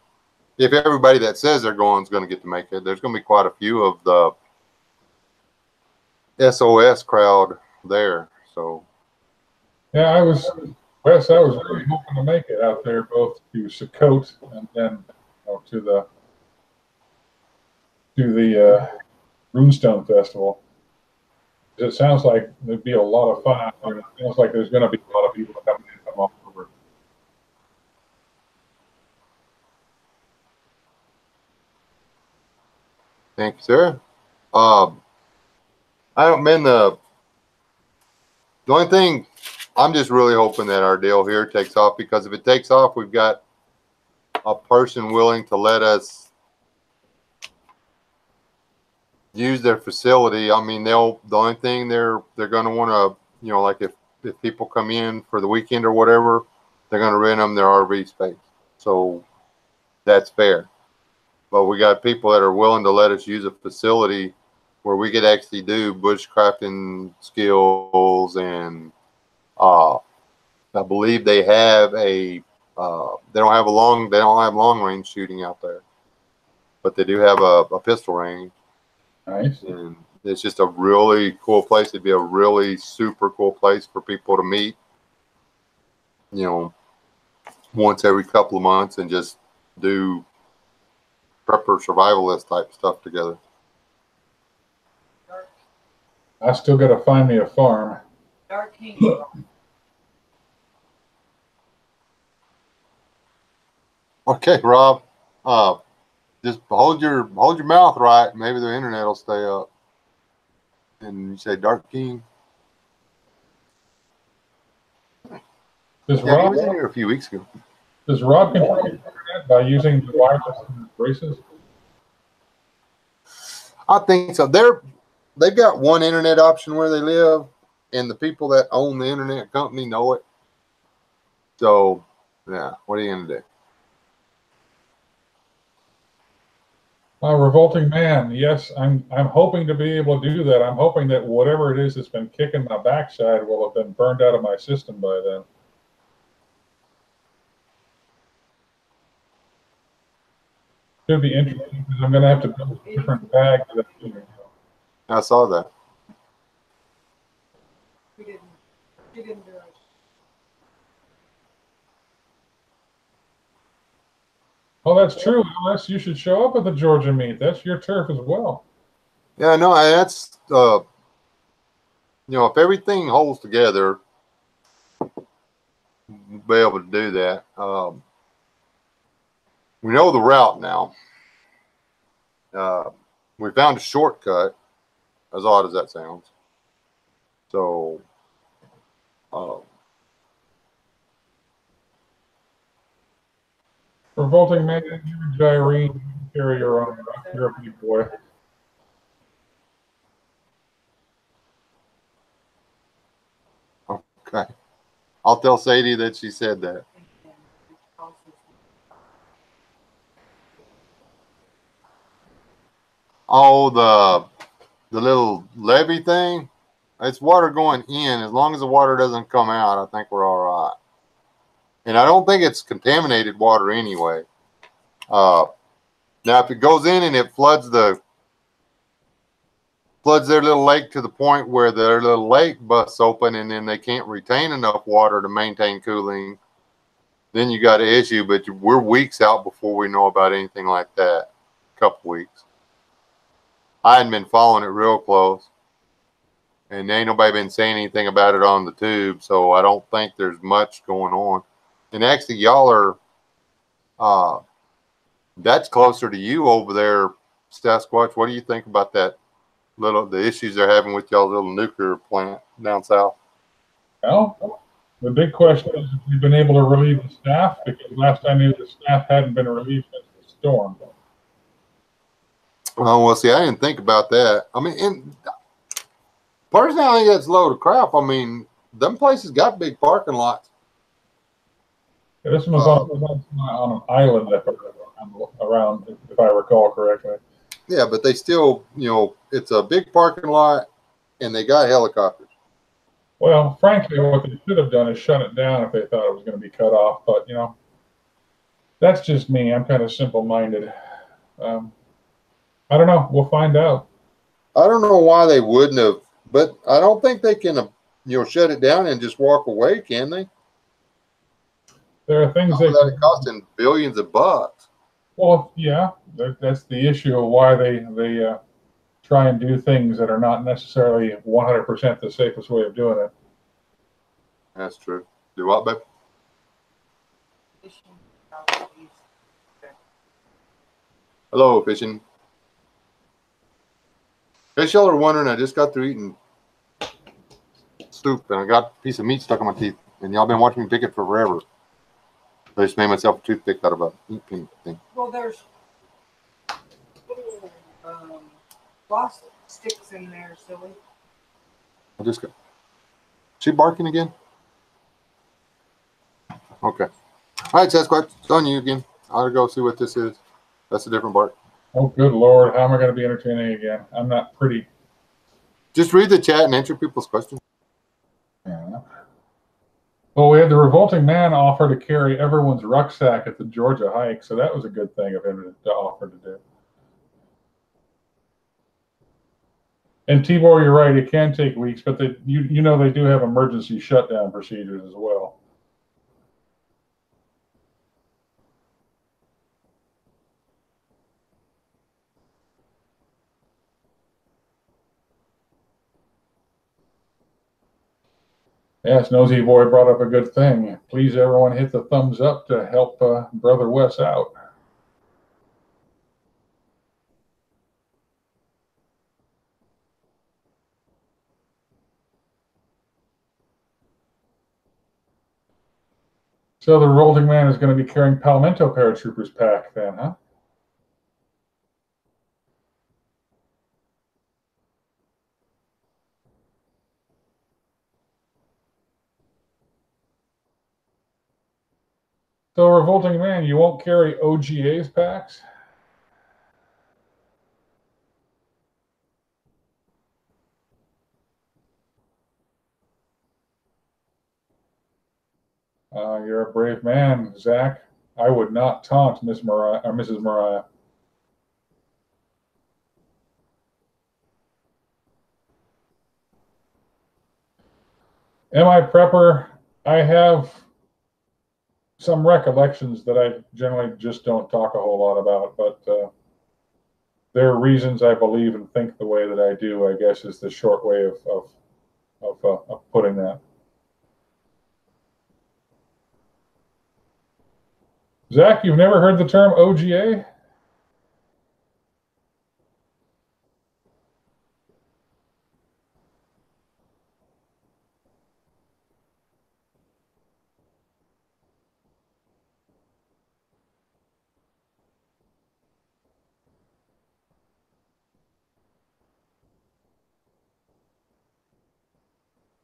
If everybody that says they're going is going to get to make it, there's going to be quite a few of the SOS crowd there. So, yeah, I was really hoping to make it out there, both to Sukkot and then to the Runestone Festival. It sounds like there'd be a lot of fun out there. It sounds like there's going to be a lot of people coming in from all over. thank you, sir. I haven't been the only thing. I'm just really hoping that our deal here takes off, because if it takes off, we've got a person willing to let us use their facility. I mean, the only thing they're going to want to, like if people come in for the weekend or whatever, they're going to rent them their RV space. So that's fair. But we got people that are willing to let us use a facility where we could actually do bushcrafting skills, and I believe they have they don't have long range shooting out there, but they do have a pistol range. Nice. And it's just a really cool place. It'd be a really super cool place for people to meet, once every couple of months and just do prepper survivalist type stuff together. I still got to find me a farm. Dark King. Okay, Rob. Just hold your mouth right. Maybe the internet will stay up. And you say Dark King. He was in here a few weeks ago. Does Rob control the internet by using the wireless braces? I think so. They've got one internet option where they live, and the people that own the internet company know it. So, yeah, what are you gonna do? Revolting Man. Yes, I'm hoping to be able to do that. I'm hoping that whatever it is that's been kicking my backside will have been burned out of my system by then. Should be interesting because I'm going to have to build a different bag. I saw that. We didn't do it. Oh, that's true, Alice. You should show up at the Georgia meet. That's your turf as well. Yeah, no, that's if everything holds together, we'll be able to do that. We know the route now. We found a shortcut, as odd as that sounds. So, Revolting Man, you and Gyrene, you can carry your own. You're a big boy. okay. I'll tell Sadie that she said that. Oh, the little levee thing. It's water going in. As long as the water doesn't come out, I think we're all right. And I don't think it's contaminated water anyway. Now, if it goes in and it floods their little lake to the point where their little lake busts open and then they can't retain enough water to maintain cooling, then you got an issue. But we're weeks out before we know about anything like that. A couple weeks. I hadn't been following it real close, and ain't nobody been saying anything about it on the tube, so I don't think there's much going on. And actually, y'all are that's closer to you over there, Sasquatch. What do you think about that? The issues they're having with y'all's little nuclear plant down south? Well, the big question is if we've been able to relieve the staff, because last I knew the staff hadn't been relieved since the storm. Oh, well, see, I didn't think about that. I mean, and personally, I think that's a load of crap. I mean, them places got big parking lots. Yeah, this one was on an island around, if I recall correctly. Yeah, but they still, it's a big parking lot, and they got helicopters. Well, frankly, what they should have done is shut it down if they thought it was going to be cut off. But, that's just me. I'm kind of simple-minded. I don't know. We'll find out. I don't know why they wouldn't have, but I don't think they can, shut it down and just walk away, can they? There are things that are costing billions of bucks. Well, yeah, that's the issue of why they try and do things that are not necessarily 100% the safest way of doing it. That's true. Do what, babe? Hello, fishing. In case y'all are wondering, I just got through eating soup and I got a piece of meat stuck in my teeth. And y'all been watching me pick it forever. I just made myself a toothpick out of a meat pin thing. Well, there's little plastic sticks in there, silly. I just got. She barking again? Okay. All right, Sasquatch, it's on you again. I'll go see what this is. That's a different bark. Oh, good Lord. How am I going to be entertaining again? I'm not pretty. Just read the chat and answer people's questions. Yeah. Well, we had the Revolting Man offer to carry everyone's rucksack at the Georgia hike, so that was a good thing of him to offer to do. And Tibor, you're right, it can take weeks, but they do have emergency shutdown procedures as well. Yes, Nosy Boy brought up a good thing. Please, everyone, hit the thumbs up to help Brother Wes out. So the Revolting Man is going to be carrying Palmetto Paratroopers pack then, huh? So, Revolting Man, you won't carry OGA's packs? You're a brave man, Zach. I would not taunt Miss Mariah or Mrs. Mariah. Am I prepper? I have some recollections that I generally just don't talk a whole lot about, but there are reasons I believe and think the way that I do, I guess, is the short way of putting that. Zach, you've never heard the term OGA?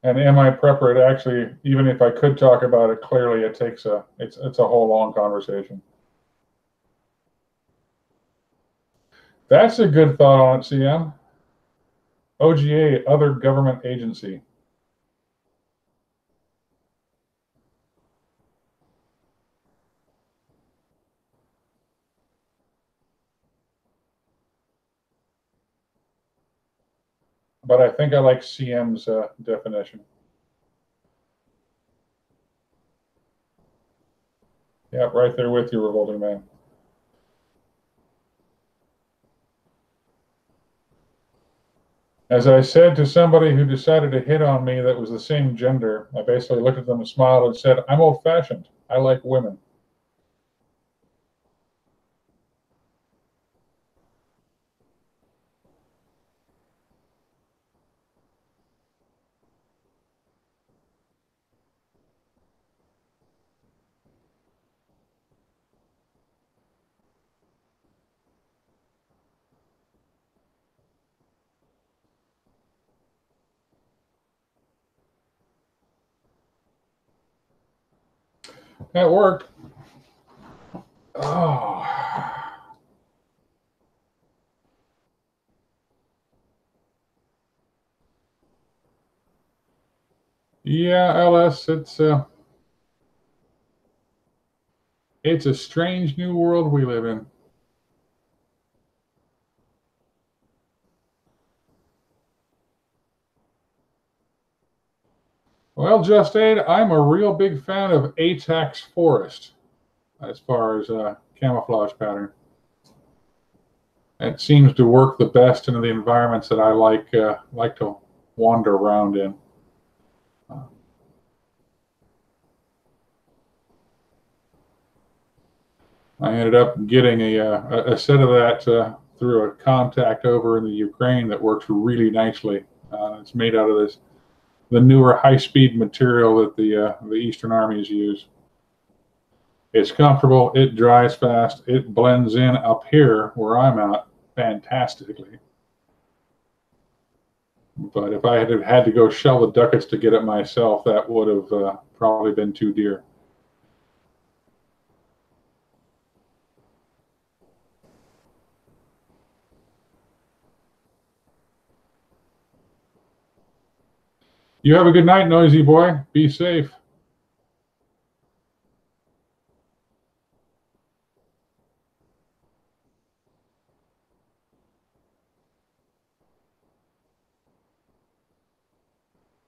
And MI Prepper, it actually, even if I could talk about it clearly, it's a whole long conversation. That's a good thought on it, CM. OGA, other government agency. But I think I like CM's definition. Yeah, right there with you, Revolting Man. As I said to somebody who decided to hit on me that was the same gender, I basically looked at them and smiled and said, I'm old-fashioned. I like women. That worked. Oh. Yeah, LS, it's a strange new world we live in. Well, Just Aid, I'm a real big fan of ATAX Forest as far as camouflage pattern. It seems to work the best in the environments that I like to wander around in. I ended up getting a set of that through a contact over in the Ukraine that works really nicely. It's made out of the newer high-speed material that the Eastern armies use. It's comfortable, it dries fast, it blends in up here where I'm at fantastically. But if I had to go shell the ducats to get it myself, that would have probably been too dear. You have a good night, Noisy Boy. Be safe.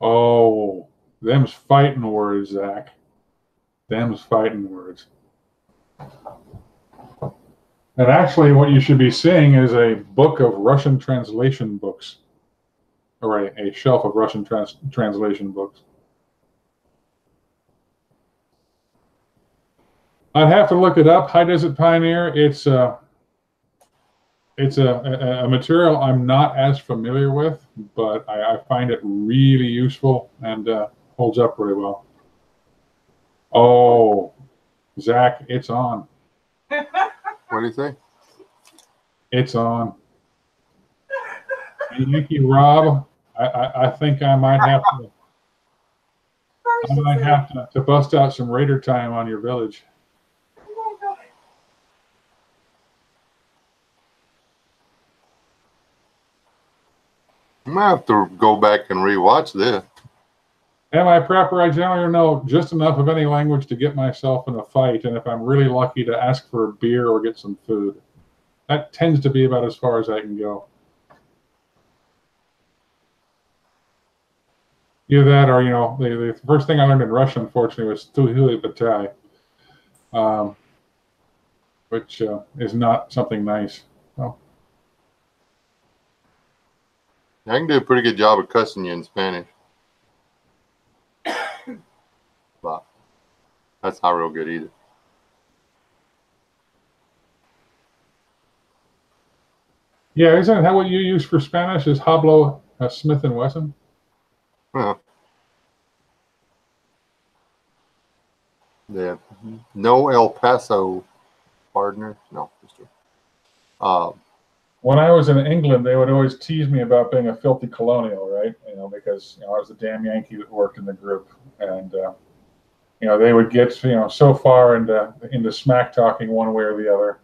Oh, them's fighting words, Zach. Them's fighting words. And actually, what you should be seeing is a book of Russian translation books, or a shelf of Russian translation books. I'd have to look it up. High Desert Pioneer. It's a material I'm not as familiar with, but I find it really useful and holds up really well. Oh, Zach, it's on. What do you think? It's on. And Yankee Rob, I think I might have to bust out some Raider time on your village. I might have to go back and rewatch this. MI Prepper, I generally know just enough of any language to get myself in a fight, and if I'm really lucky, to ask for a beer or get some food. That tends to be about as far as I can go. Either that or, the first thing I learned in Russian, unfortunately, was Tuhili Batai. which is not something nice. So, I can do a pretty good job of cussing you in Spanish. But that's not real good either. yeah, isn't that what you use for Spanish? Is Hablo Smith and Wesson? Well, yeah. No El Paso partner. No, Mr. When I was in England, they would always tease me about being a filthy colonial, right? Because I was a damn Yankee that worked in the group, and they would get so far into smack talking one way or the other,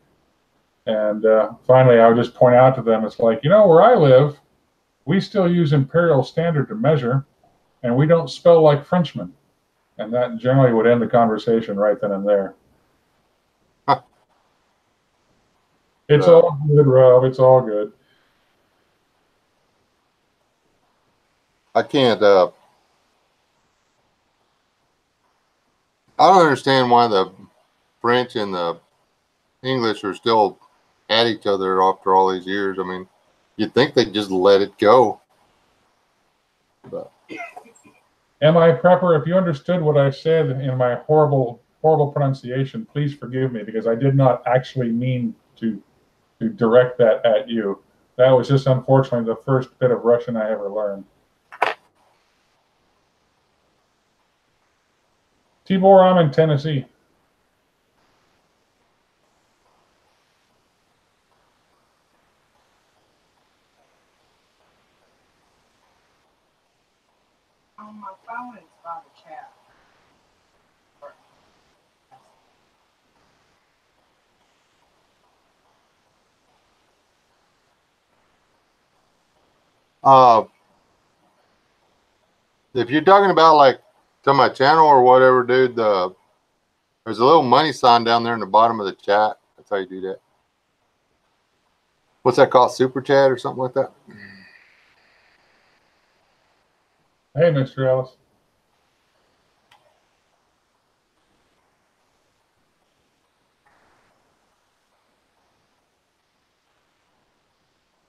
and finally I would just point out to them, it's like, where I live, we still use imperial standard to measure, and we don't spell like Frenchmen, and that generally would end the conversation right then and there. It's all good, Rob. It's all good. I can't. I don't understand why the French and the English are still at each other after all these years. I mean, you'd think they'd just let it go. But. MI Prepper, if you understood what I said in my horrible pronunciation, please forgive me, because I did not actually mean to direct that at you. That was just unfortunately the first bit of Russian I ever learned. Tibor, I'm in Tennessee. On my phone, it's by the chat. If you're talking about like to my channel or whatever, dude, there's a little money sign down there in the bottom of the chat. That's how you do that. What's that called? Super chat or something like that? Hey, Mr. Ellis.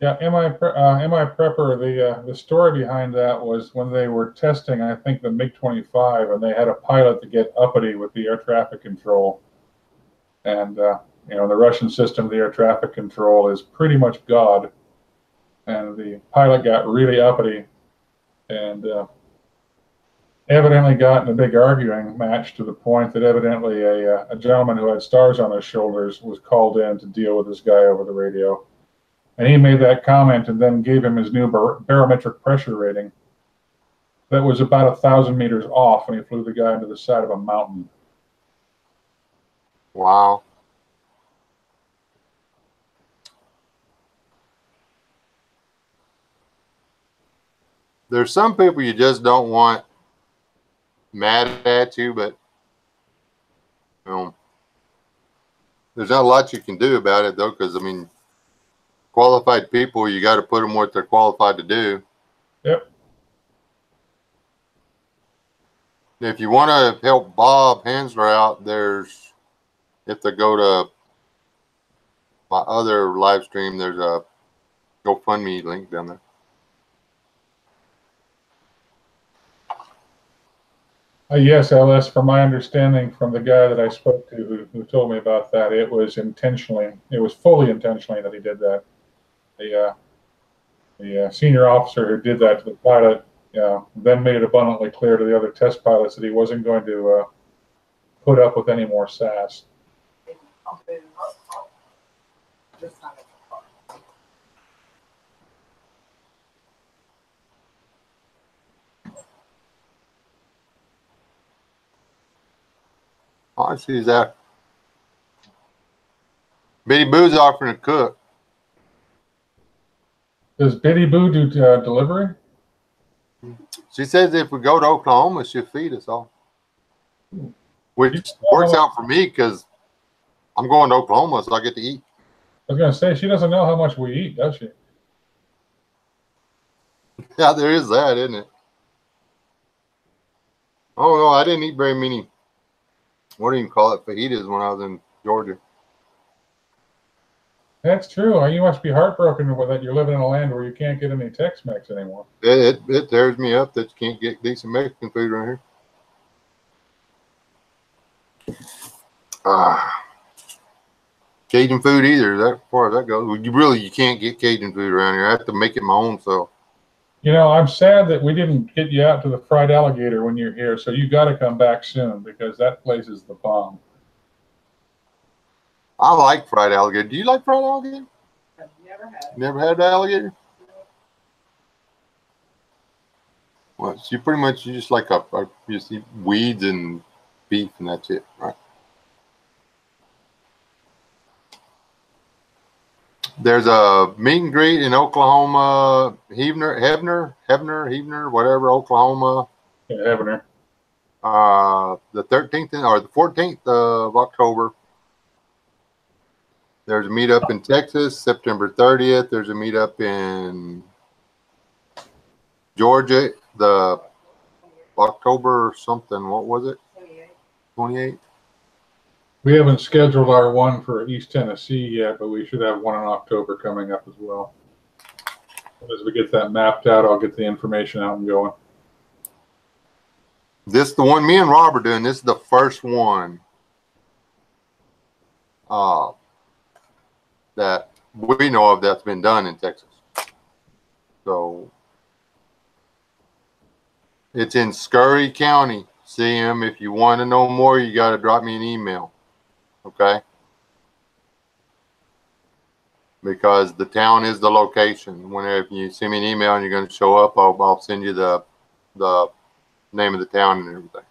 Yeah, MI Prepper, the story behind that was when they were testing, I think, the MiG-25, and they had a pilot to get uppity with the air traffic control. And, the Russian system of the air traffic control is pretty much God. And the pilot got really uppity and evidently got in a big arguing match, to the point that evidently a gentleman who had stars on his shoulders was called in to deal with this guy over the radio. And he made that comment and then gave him his new barometric pressure rating. That was about 1,000 meters off, and he flew the guy into the side of a mountain. Wow. There's some people you just don't want mad at you, but there's not a lot you can do about it, though, because I mean, qualified people, you got to put them what they're qualified to do. Yep. If you want to help Bob Hansler out, if they go to my other live stream, there's a GoFundMe link down there. Yes, LS, from my understanding from the guy that I spoke to who told me about that, it was fully intentionally that he did that. The senior officer who did that to the pilot then made it abundantly clear to the other test pilots that he wasn't going to put up with any more sass. Oh, I see that. Betty Boo's offering to cook. Does Betty Boo do delivery? She says if we go to Oklahoma, she'll feed us all. Which works out for me because I'm going to Oklahoma, so I get to eat. I was going to say, she doesn't know how much we eat, does she? Yeah, there is that, isn't it? Oh, no, I didn't eat very many What do you call it? Fajitas when I was in Georgia. That's true. You must be heartbroken with that. You're living in a land where you can't get any Tex-Mex anymore. It tears me up that you can't get decent Mexican food around here. Cajun food either. That far as that goes, you can't get Cajun food around here. I have to make it my own self. You know, I'm sad that we didn't get you out to the fried alligator when you're here. So you got to come back soon because that place is the bomb. I like fried alligator. Do you like fried alligator? I've never had it. Never had alligator? Well, so you pretty much, you just like you just eat weeds and beef and that's it, right? There's a meet and greet in Oklahoma, Heavener, whatever, Oklahoma. Yeah, Heavener. The 13th or the 14th of October. There's a meetup in Texas, September 30th. There's a meetup in Georgia, the October something. What was it? 28th. We haven't scheduled our one for East Tennessee yet, but we should have one in October coming up as well. As we get that mapped out, I'll get the information out and going. This the one me and Rob are doing. This is the first one that we know of that's been done in Texas. So it's in Scurry County. See him. If you want to know more, you got to drop me an email. Okay? Because the town is the location. Whenever you send me an email and you're going to show up, I'll send you the name of the town and everything.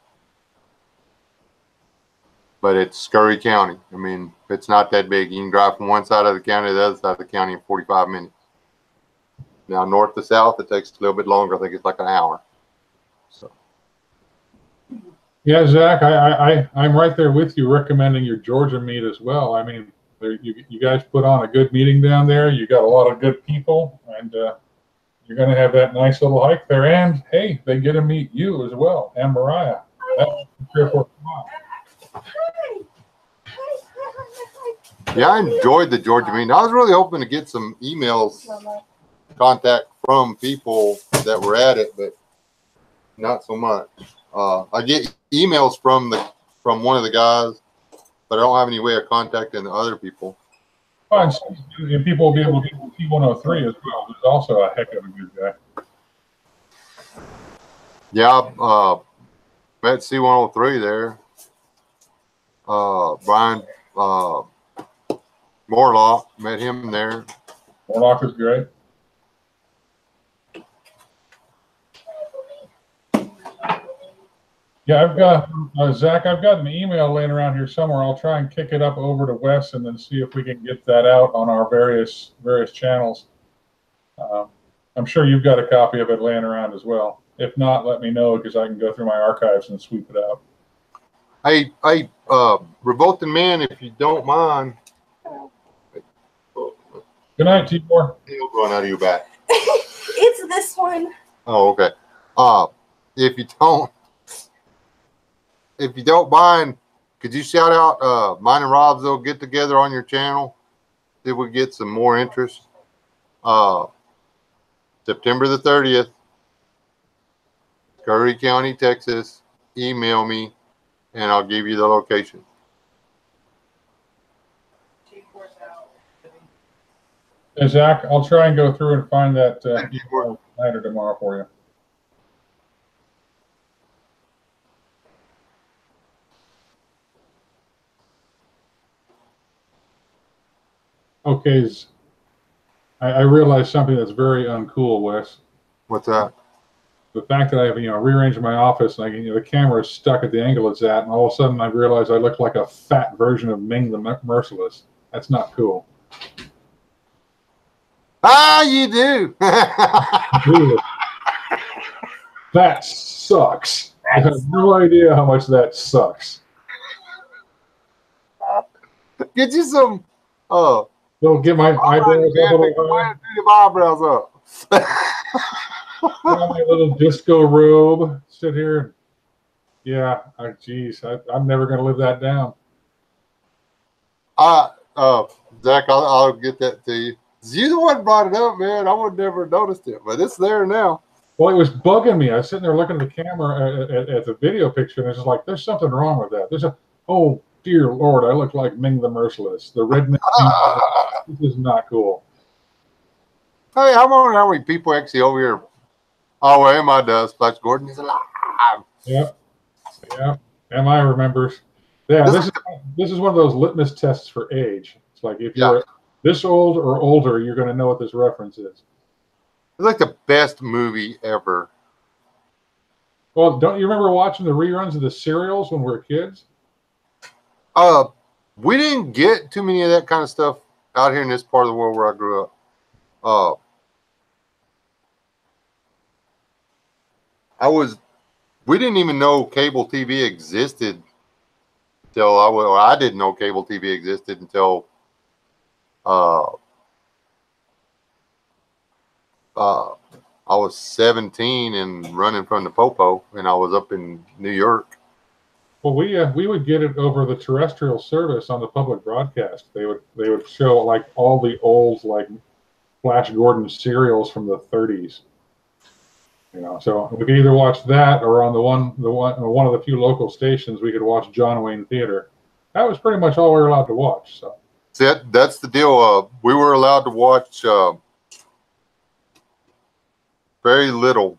But it's Scurry County. I mean, it's not that big. You can drive from one side of the county to the other side of the county in 45 minutes. Now, north to south, it takes a little bit longer. I think it's like an hour. So. Yeah, Zach, I'm right there with you recommending your Georgia meet as well. I mean, you guys put on a good meeting down there. You got a lot of good people, and you're going to have that nice little hike there. And, hey, they get to meet you as well, and Mariah. That's 3 or 4 miles. Yeah, I enjoyed the Georgia meeting. I was really hoping to get some emails, contact from people that were at it, but not so much. I get emails from one of the guys, but I don't have any way of contacting the other people. Oh, and people will be able to get T103 as well, who's also a heck of a good guy. Yeah, met C103 there. Brian Morlock, met him there. Morlock is great. Yeah, I've got, Zach, I've got an email laying around here somewhere. I'll try and kick it up over to Wes and then see if we can get that out on our various channels. I'm sure you've got a copy of it laying around as well. If not, let me know because I can go through my archives and sweep it out. Hey, Revolting Man, if you don't mind. Good night, T4. Tail growing out of your back. It's this one. Oh, okay. If you don't mind, could you shout out mine and Rob's little get together on your channel? See if we get some more interest. September the 30th, Curry County, Texas. Email me and I'll give you the location. Hey, Zach, I'll try and go through and find that tonight or tomorrow for you. Okay, I realized something that's very uncool, Wes. What's that? The fact that I've rearranged my office and the camera is stuck at the angle it's at, and all of a sudden I realized I look like a fat version of Ming the Merciless. That's not cool. Ah, you do. Dude, that sucks. I have no idea how much that sucks. Get you some. Don't get my eyebrows up a little high. Get my eyebrows up. Put on my little disco robe. Sit here. Yeah. Geez, I'm never going to live that down. Zach, I'll get that to you. You the one brought it up, man. I would never noticed it, but it's there now. Well, it was bugging me. I was sitting there looking at the camera at the video picture, and it's just like, there's something wrong with that. Oh, dear Lord, I look like Ming the Merciless. The redneck. This is not cool. Hey, I wonder how many people actually over here. Oh, well, MI does. Flash Gordon is alive. Yep. MI remembers. Yeah, this is one of those litmus tests for age. It's like if you're this old or older, you're going to know what this reference is. It's like the best movie ever. Well, don't you remember watching the reruns of the serials when we were kids? We didn't get too many of that kind of stuff out here in this part of the world where I grew up. We didn't even know cable TV existed until I didn't know cable TV existed until I was 17 and running from the Popo, and I was up in New York. Well, we would get it over the terrestrial service on the public broadcast. They would show like all the old like Flash Gordon serials from the 30s. You know, so we could either watch that or on one of the few local stations we could watch John Wayne Theater. That was pretty much all we were allowed to watch. So that's the deal. We were allowed to watch very little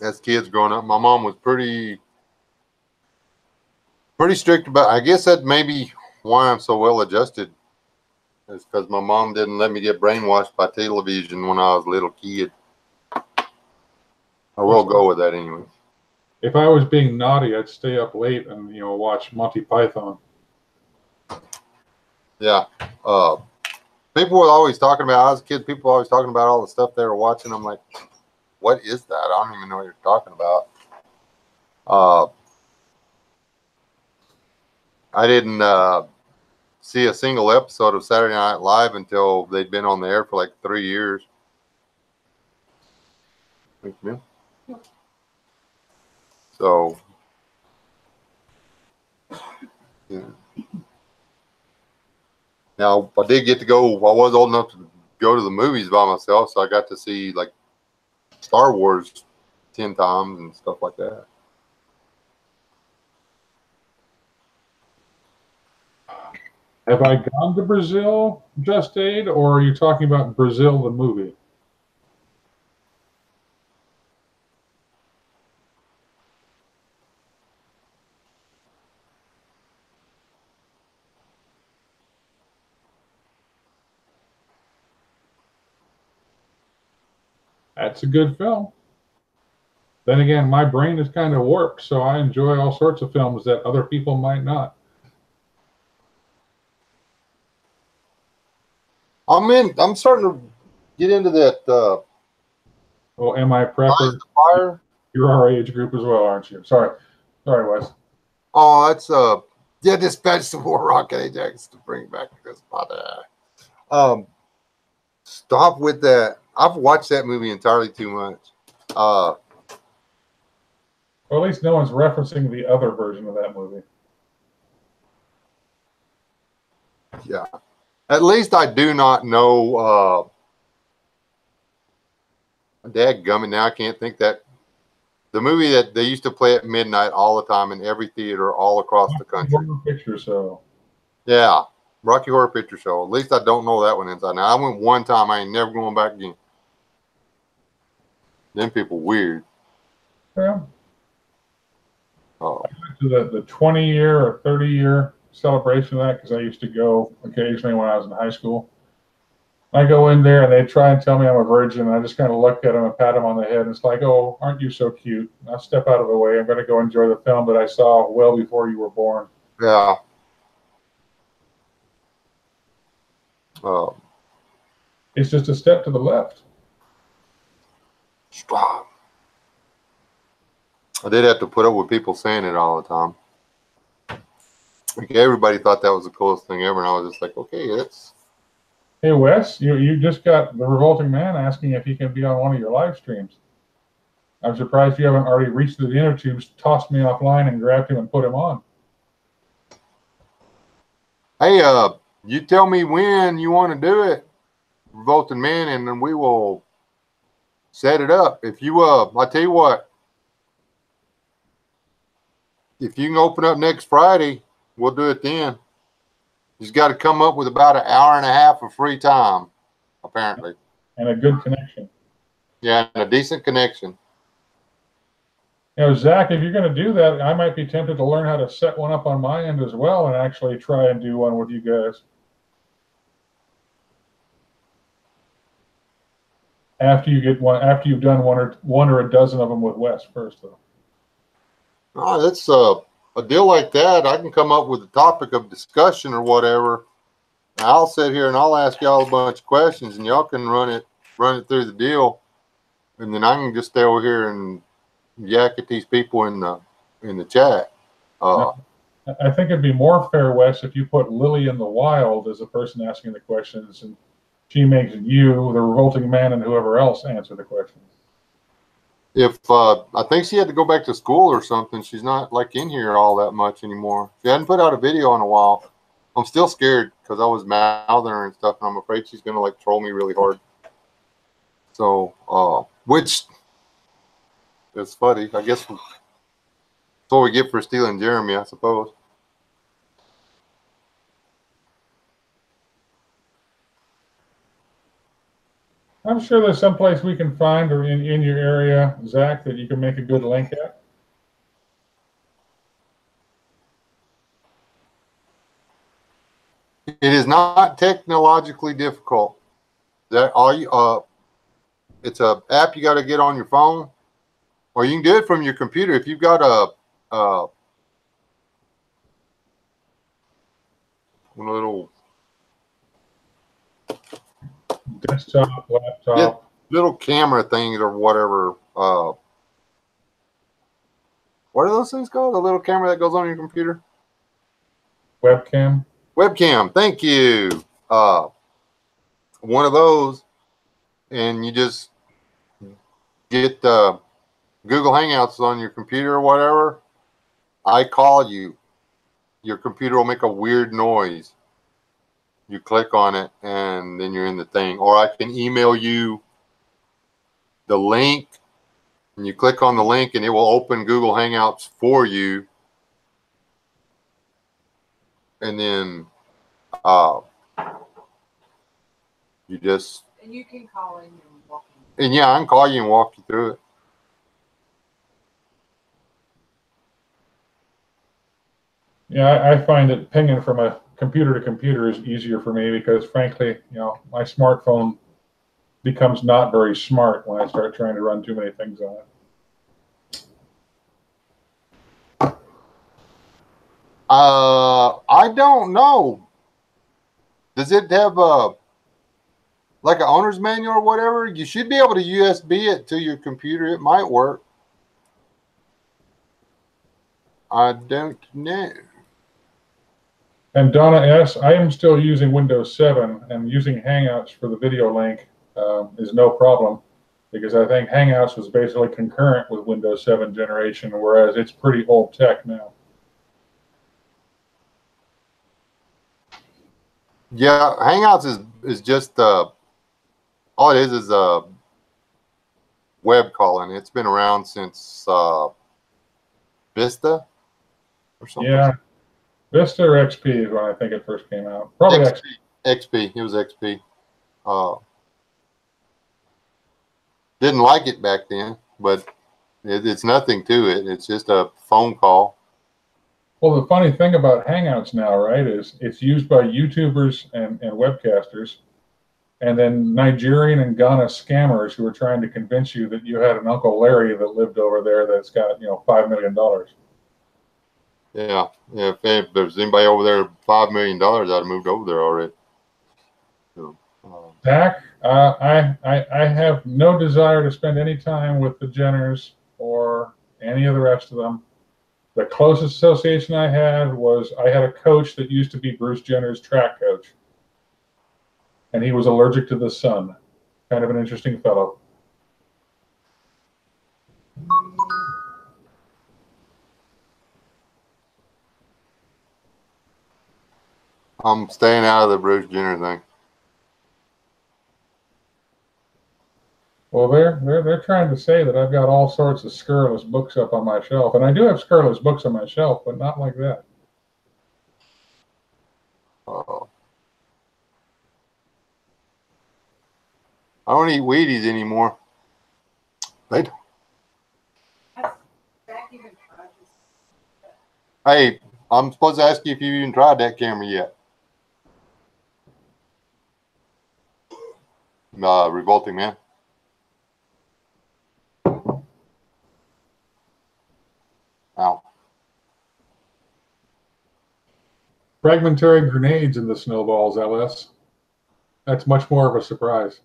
as kids growing up. My mom was pretty strict about. I guess that may be why I'm so well adjusted. It's because my mom didn't let me get brainwashed by television when I was a little kid. I will go with that anyway. If I was being naughty, I'd stay up late and watch Monty Python. Yeah. People were always talking about. I was a kid. People were always talking about all the stuff they were watching. I'm like, what is that? I don't even know what you're talking about. I didn't see a single episode of Saturday Night Live until they'd been on the air for like 3 years. Thank you. So, yeah. Now I did get to go. I was old enough to go to the movies by myself, so I got to see like Star Wars 10 times and stuff like that. Have I gone to Brazil, Just Aid, or are you talking about Brazil the movie? That's a good film. Then again, my brain is kind of warped, so I enjoy all sorts of films that other people might not. I'm starting to get into that. Oh, am I prepper? Fire. You're our age group as well, aren't you? Sorry, Wes. Oh, that's Dispatch the War Rocket Ajax to bring back this body. Stop with that. I've watched that movie entirely too much. Well, at least no one's referencing the other version of that movie. Yeah. At least I do not know. Dadgummit, now I can't think that. The movie that they used to play at midnight all the time in every theater all across the country. Rocky Horror Picture Show. Yeah. Rocky Horror Picture Show. At least I don't know that one inside. Now, I went one time. I ain't never going back again. Them people weird. Yeah. Oh. I went to the 20-year or 30-year celebration of that because I used to go occasionally when I was in high school. I go in there and they try and tell me I'm a virgin, and I just kind of look at them and pat them on the head, and it's like, oh, aren't you so cute? And I'll step out of the way. I'm going to go enjoy the film that I saw well before you were born. Yeah. It's just a step to the left. Stop. I did have to put up with people saying it all the time. Like, everybody thought that was the coolest thing ever, and I was just like, okay, it's... Hey, Wes, you just got the Revolting Man asking if he can be on one of your live streams. I'm surprised you haven't already reached through the inner tubes, tossed me offline, and grabbed him and put him on. Hey, you tell me when you want to do it, Revolting Man, and then we will set it up. If you, I tell you what, if you can open up next Friday, we'll do it then. He's got to come up with about an hour and a half of free time, apparently. And a good connection. Yeah, and a decent connection. You know, Zach, if you're going to do that, I might be tempted to learn how to set one up on my end as well and actually try and do one with you guys. After you get one, after you've done one or a dozen of them with Wes first, though. Oh, that's a deal like that. I can come up with a topic of discussion or whatever. And I'll sit here and I'll ask y'all a bunch of questions, and y'all can run it through the deal, and then I can just stay over here and yak at these people in the chat. I think it'd be more fair, Wes, if you put Lily in the wild as the person asking the questions, and she makes you, the Revolting Man, and whoever else answer the questions. If I think she had to go back to school or something. She's not like in here all that much anymore. She hadn't put out a video in a while. I'm still scared because I was mouthing her and stuff, and I'm afraid she's gonna like troll me really hard. So, which is funny. I guess that's what we get for stealing Jeremy, I suppose. I'm sure there's some place we can find or in your area, Zach, that you can make a good link at. It is not technologically difficult. That all you it's a app you got to get on your phone, or you can do it from your computer if you've got a little Desktop, laptop. little camera things or whatever. What are those things called? The little camera that goes on your computer? Webcam. Webcam. Thank you. One of those, and you just get Google Hangouts on your computer or whatever. I call you. Your computer will make a weird noise. You click on it, and then you're in the thing. Or I can email you the link, and you click on the link, and it will open Google Hangouts for you. And then you just... And you can call in and walk in. And yeah, I can call you and walk you through it. Yeah, I find that pinging from a computer to computer is easier for me because, frankly, you know, my smartphone becomes not very smart when I start trying to run too many things on it. I don't know. Does it have like an owner's manual or whatever? You should be able to USB it to your computer. It might work. I don't know. And Donna S., I am still using Windows 7, and using Hangouts for the video link is no problem because I think Hangouts was basically concurrent with Windows 7 generation, whereas it's pretty old tech now. Yeah, Hangouts is just all it is web calling. It's been around since Vista or something. Yeah, Vista or XP is when I think it first came out. Probably XP. XP. It was XP. Didn't like it back then, but it's nothing to it. It's just a phone call. Well, the funny thing about Hangouts now, right, is it's used by YouTubers and webcasters, and then Nigerian and Ghana scammers who are trying to convince you that you had an Uncle Larry that lived over there that's got, you know, $5 million. Yeah. If there's anybody over there $5 million, I'd have moved over there already. So, Zach, I have no desire to spend any time with the Jenners or any of the rest of them. The closest association I had was I had a coach that used to be Bruce Jenner's track coach, and he was allergic to the sun. Kind of an interesting fellow. I'm staying out of the Bruce Jenner thing. Well, they're trying to say that I've got all sorts of scurrilous books up on my shelf, and I do have scurrilous books on my shelf, but not like that. I don't eat Wheaties anymore. They don't. Zach even tried this. Hey, I'm supposed to ask you if you even tried that camera yet. Revolting Man. Ow. Fragmentary grenades in the snowballs, LS. That's much more of a surprise.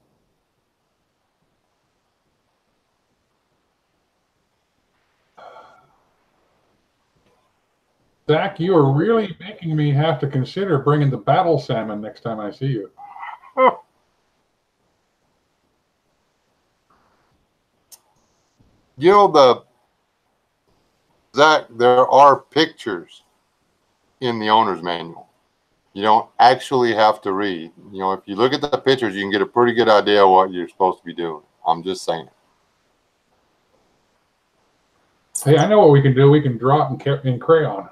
Zach, you are really making me have to consider bringing the battle salmon next time I see you. You know, Zach, there are pictures in the owner's manual. You don't actually have to read. You know, if you look at the pictures, you can get a pretty good idea of what you're supposed to be doing. I'm just saying. Hey, I know what we can do. We can draw it in crayon.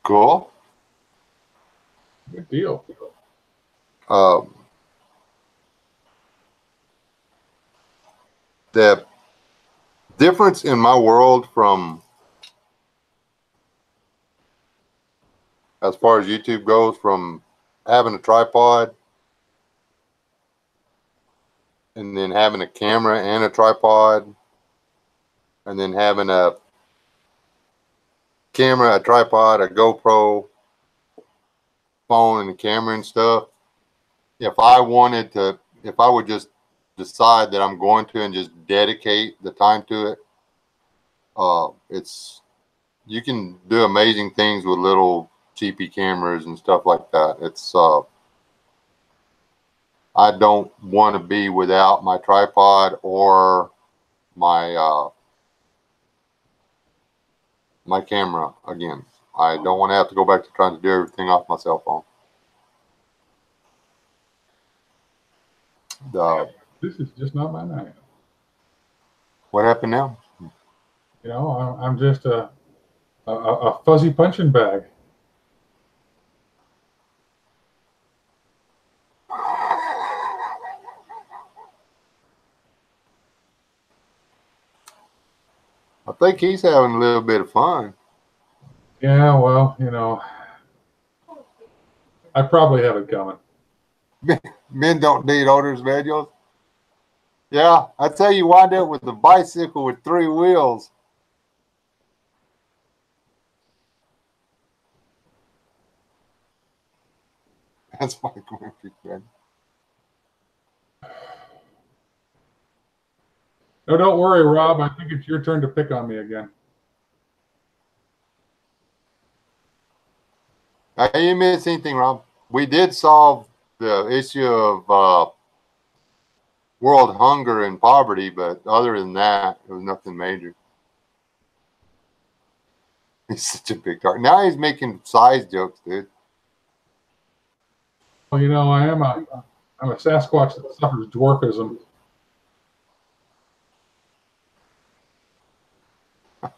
Cool. Good deal. The difference in my world from, as far as YouTube goes, from having a tripod and then having a camera and a tripod and then having a camera, a tripod, a GoPro, phone and a camera and stuff. If I would just decide that I'm going to and just dedicate the time to it, you can do amazing things with little cheapy cameras and stuff like that. I don't want to be without my tripod or my my camera again. I don't want to have to go back to trying to do everything off my cell phone. This is just not my night. What happened now? You know, I'm just a fuzzy punching bag. I think he's having a little bit of fun. Yeah, well, you know, I probably have it coming. Men don't need owner's manuals. Yeah, I tell you, wind up with a bicycle with 3 wheels. That's my graphic, man. No, don't worry, Rob. I think it's your turn to pick on me again. I didn't miss anything, Rob. We did solve the issue of world hunger and poverty, but other than that, it was nothing major. He's such a big target. Now he's making size jokes, dude. Well, you know, I'm a Sasquatch that suffers dwarfism.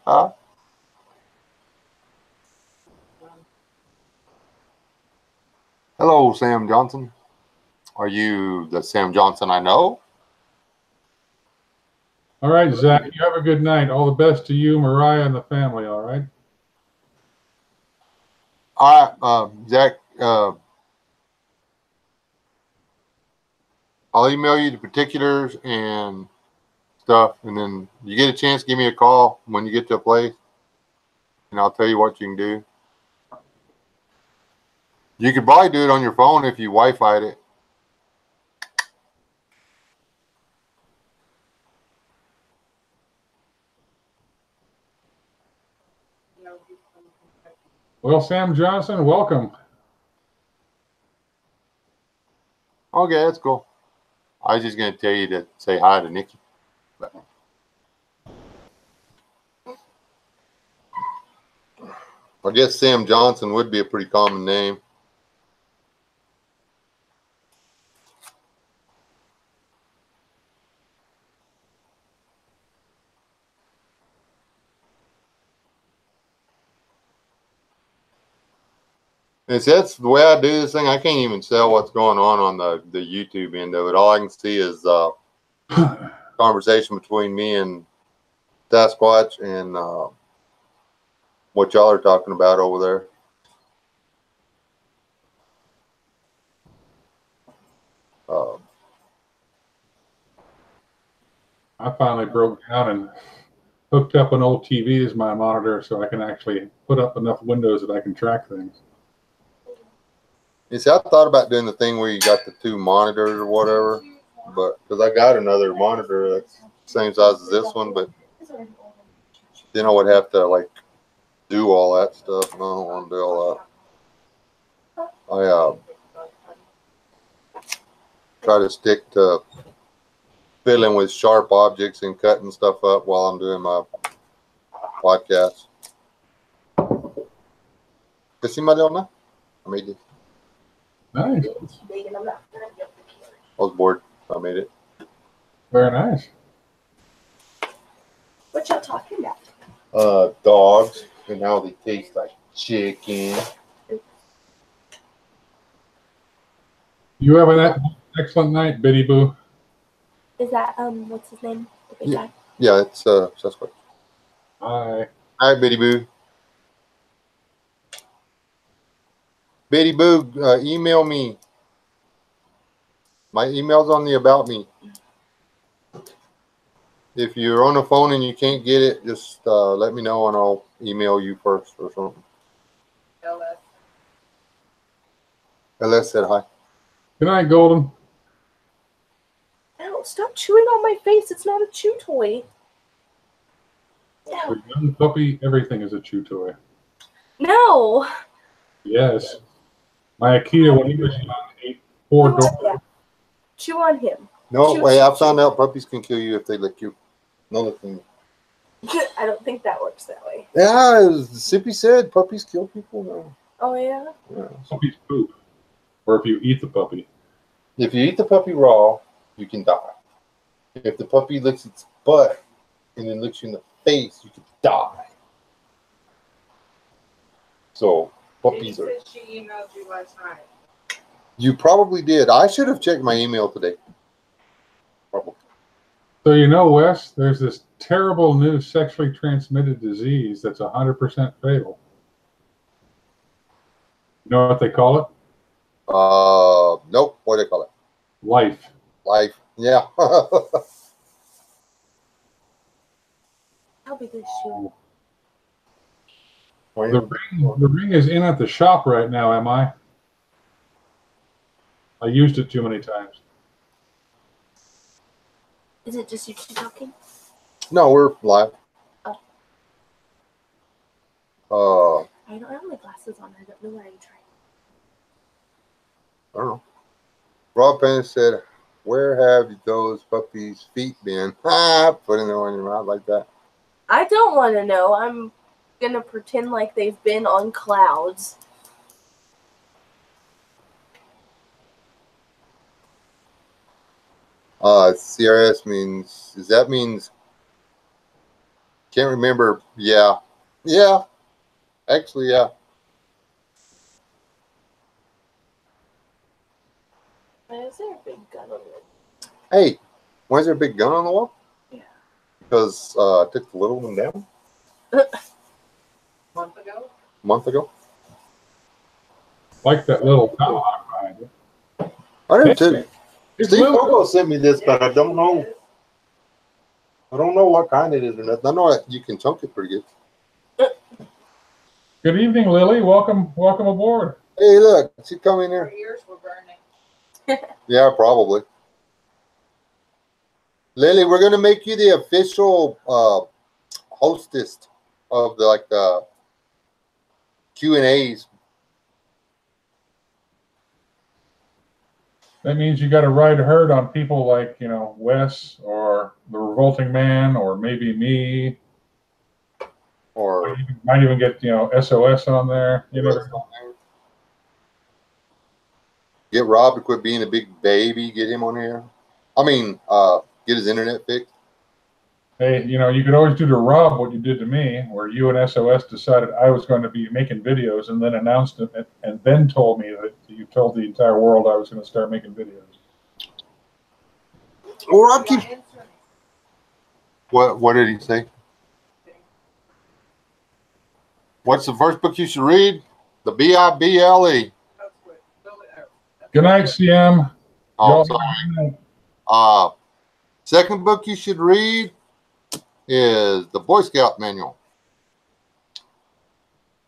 Huh? Hello, Sam Johnson. Are you the Sam Johnson I know? All right, Zach, you have a good night. All the best to you, Mariah, and the family, all right? All right, Zach, I'll email you the particulars and stuff, and then you get a chance, give me a call when you get to a place, and I'll tell you what you can do. You could probably do it on your phone if you Wi-Fi'd it. Well, Sam Johnson, welcome. Okay, that's cool. I was just gonna tell you to say hi to Nikki. But I guess Sam Johnson would be a pretty common name. That's the way I do this thing. I can't even tell what's going on the YouTube end of it. All I can see is conversation between me and Sasquatch and what y'all are talking about over there. I finally broke down and hooked up an old TV as my monitor so I can actually put up enough windows that I can track things. You see, I thought about doing the thing where you got the two monitors or whatever, but because I got another monitor that's the same size as this one, but then I would have to like do all that stuff, and I don't want to do all that. I try to stick to fiddling with sharp objects and cutting stuff up while I'm doing my podcast. ¿Qué sí, Mariana? I made it. Nice. I was bored. I made it. Very nice. What y'all talking about? Dogs and how they taste like chicken. You have an excellent night, Biddy Boo. Is that what's his name? The big guy. Yeah, it's Sasquatch. Bye. Hi, Biddy Boo. Biddy Boo, email me. My email's on the About Me. If you're on the phone and you can't get it, just let me know and I'll email you first or something. LS. LS said hi. Good night, Golden. Ow, stop chewing on my face. It's not a chew toy. For young puppy, everything is a chew toy. No. Yes. My Akita, when he was young, ate 4 doors. Yeah. Chew on him. No, Chew, wait, chew, I found out puppies can kill you if they lick you. Another thing. I don't think that works that way. Yeah, Sippy said puppies kill people. No. Oh, yeah? Yeah. Puppies poop. Or if you eat the puppy. If you eat the puppy raw, you can die. If the puppy licks its butt and then licks you in the face, you can die. So puppies She are. said she emailed you last night. You probably did. I should have checked my email today. Probably. So you know, Wes, there's this terrible new sexually transmitted disease that's 100% fatal. You know what they call it? Nope. What do they call it? Life. Life. Yeah. How big is she? The ring is in at the shop right now, am I? I used it too many times. Is it just you two talking? No, we're live. I don't have my glasses on. I don't know what I'm trying. I don't know. Rob Penn said, "Where have those puppies' feet been?" Putting them on your mouth like that. I don't want to know. I'm gonna pretend like they've been on clouds. CRS means can't remember. Yeah. Actually, yeah. Why is there a big gun on it? Hey, why is there a big gun on the wall? Yeah. Because I took the little one down Month ago. a month ago. Like that little tomahawk behind you. I did too. It's Steve little. Fogo sent me this, but I don't know. I don't know what kind it is or nothing. I know you can chunk it pretty good. Good evening, Lily. Welcome aboard. Hey, look, she come in Our here. ears were burning. Yeah, probably. Lily, we're gonna make you the official hostess of the Q&As. That means you got to ride herd on people like, Wes or the Revolting Man or maybe me. Or Might even get, SOS on there. You never know. get Rob to quit being a big baby. Get him on here. I mean, get his internet fixed. Hey, you could always do to Rob what you did to me, where you and SOS decided I was going to be making videos and then announced it and then told me that you told the entire world I was going to start making videos. Or Rob keeps. What did he say? What's the first book you should read? The Bible. Good night, CM. Oh, Y'all sorry. have a good night. Second book you should read is the Boy Scout Manual.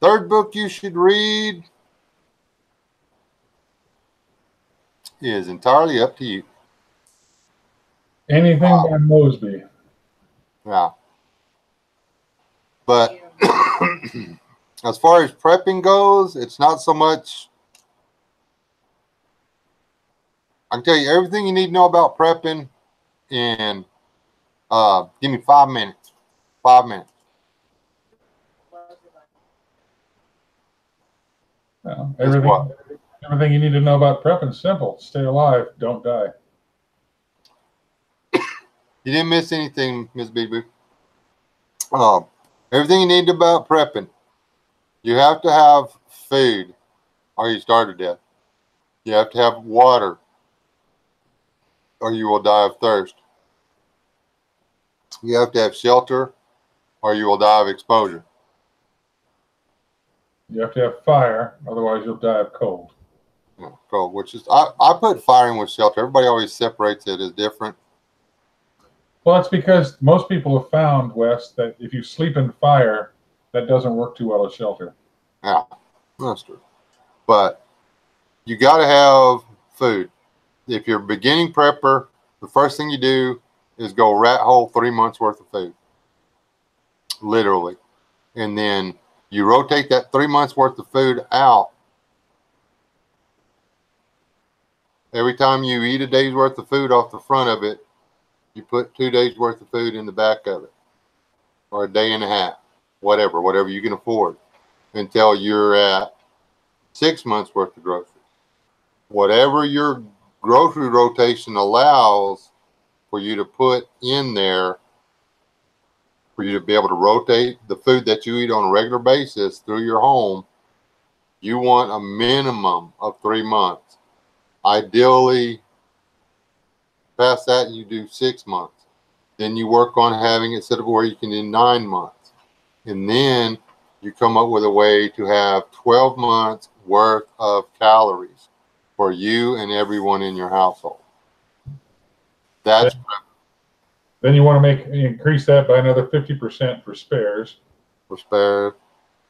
Third book you should read is entirely up to you. Anything by Mosby. Yeah. But as far as prepping goes, it's not so much. I can tell you everything you need to know about prepping in give me 5 minutes. 5 minutes. No, everything you need to know about prepping is simple. Stay alive, don't die. You didn't miss anything, Ms. Bee. Everything you need about prepping. You have to have food or you starve to death. You have to have water or you will die of thirst. You have to have shelter or you will die of exposure. You have to have fire, otherwise you'll die of cold. Yeah, cold, which is I put fire in with shelter. Everybody always separates it as different. Well, that's because most people have found, Wes, that if you sleep in fire, that doesn't work too well as shelter. Yeah, that's true. But you got to have food. If you're a beginning prepper, the first thing you do is go rat hole 3 months worth of food. Literally. And then you rotate that 3 months worth of food out. Every time you eat a day's worth of food off the front of it, you put 2 days worth of food in the back of it. Or a day and a half. Whatever you can afford. Until you're at 6 months worth of groceries. Whatever your grocery rotation allows for you to put in there, for you to be able to rotate the food that you eat on a regular basis through your home, you want a minimum of 3 months. Ideally, past that, you do 6 months. Then you work on having it set up where you can do 9 months. And then you come up with a way to have 12 months worth of calories for you and everyone in your household. That's Then you want to increase that by another 50% for spares. for spare.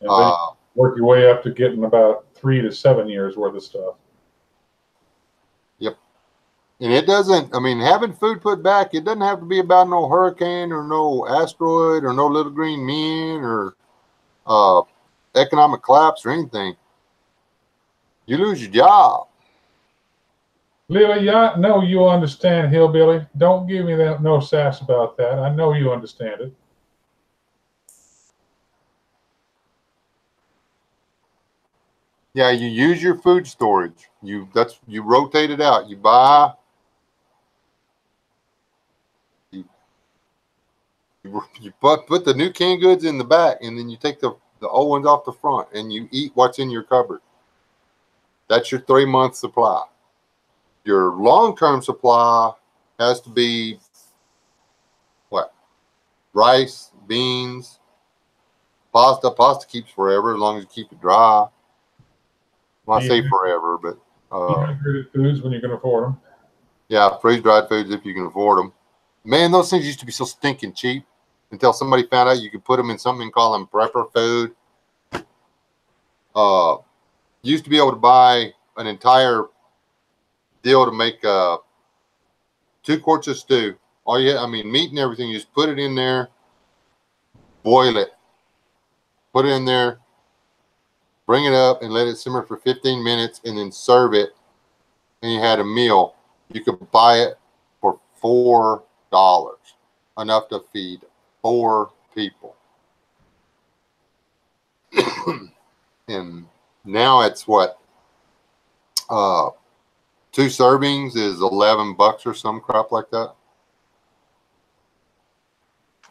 And then work your way up to getting about 3 to 7 years worth of stuff. Yep. And it doesn't, having food put back, it doesn't have to be about no hurricane or no asteroid or no little green men or economic collapse or anything. You lose your job. Lily, I know you understand, Hillbilly. Don't give me no sass about that. I know you understand it. Yeah, you use your food storage. You rotate it out. You buy. You put the new canned goods in the back, and then you take the old ones off the front, and you eat what's in your cupboard. That's your 3 month supply. Your long-term supply has to be what? Rice, beans, pasta. Pasta keeps forever as long as you keep it dry. Well, I say forever, but dehydrated foods when you can afford them. Yeah, freeze-dried foods if you can afford them. Man, those things used to be so stinking cheap until somebody found out you could put them in something and call them prepper food. You used to be able to buy an entire deal to make 2 quarts of stew. All you had, meat and everything, you just put it in there, boil it, put it in there, bring it up and let it simmer for 15 minutes and then serve it. And you had a meal You could buy it for $4, enough to feed 4 people. And now it's what? 2 servings is $11 or some crap like that.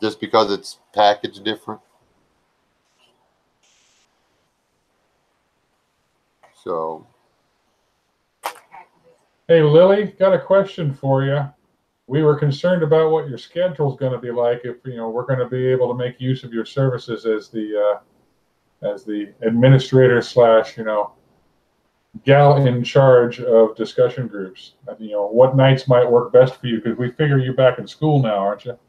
Just because it's packaged different. So, Hey, Lily, got a question for you. We were concerned about what your schedule's going to be like if we're going to be able to make use of your services as the administrator slash gal in charge of discussion groups. What nights might work best for you? Because we figure you're back in school now, aren't you?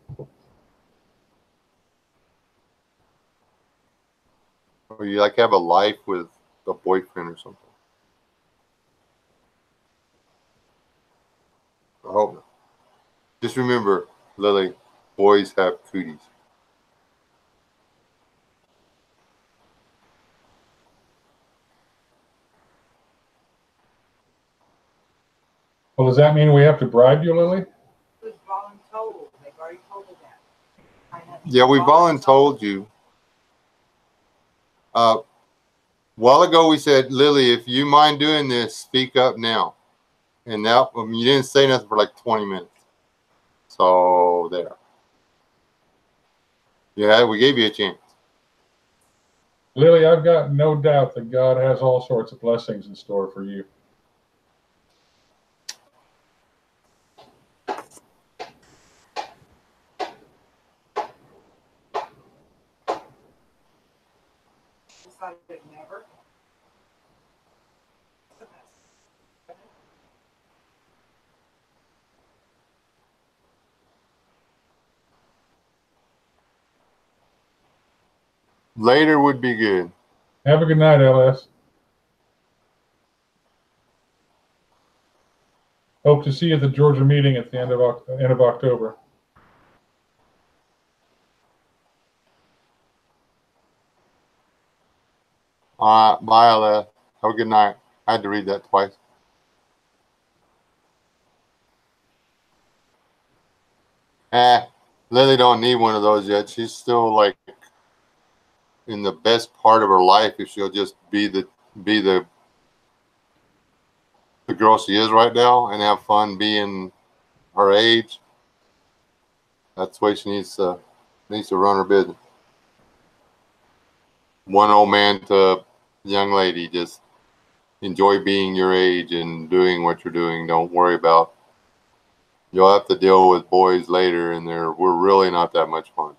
or you like have a life with a boyfriend or something. I hope not. Just remember, Lily, boys have cooties. Well, does that mean we have to bribe you, Lily? It was voluntold. They've already told me that. Yeah, we voluntold you. A while ago, we said, Lily, if you mind doing this, speak up now. And now you didn't say nothing for like 20 minutes. So there. Yeah, we gave you a chance. Lily, I've got no doubt that God has all sorts of blessings in store for you. Decided never. Later would be good. Have a good night, LS. Hope to see you at the Georgia meeting at the end of October. Bye, LS. Have a good night. I had to read that twice. Lily don't need one of those yet. She's still like in the best part of her life if she'll just be the girl she is right now and have fun being her age. That's the way she needs to run her business. One old man to young lady, just enjoy being your age and doing what you're doing. Don't worry about. You'll have to deal with boys later, and we're really not that much fun.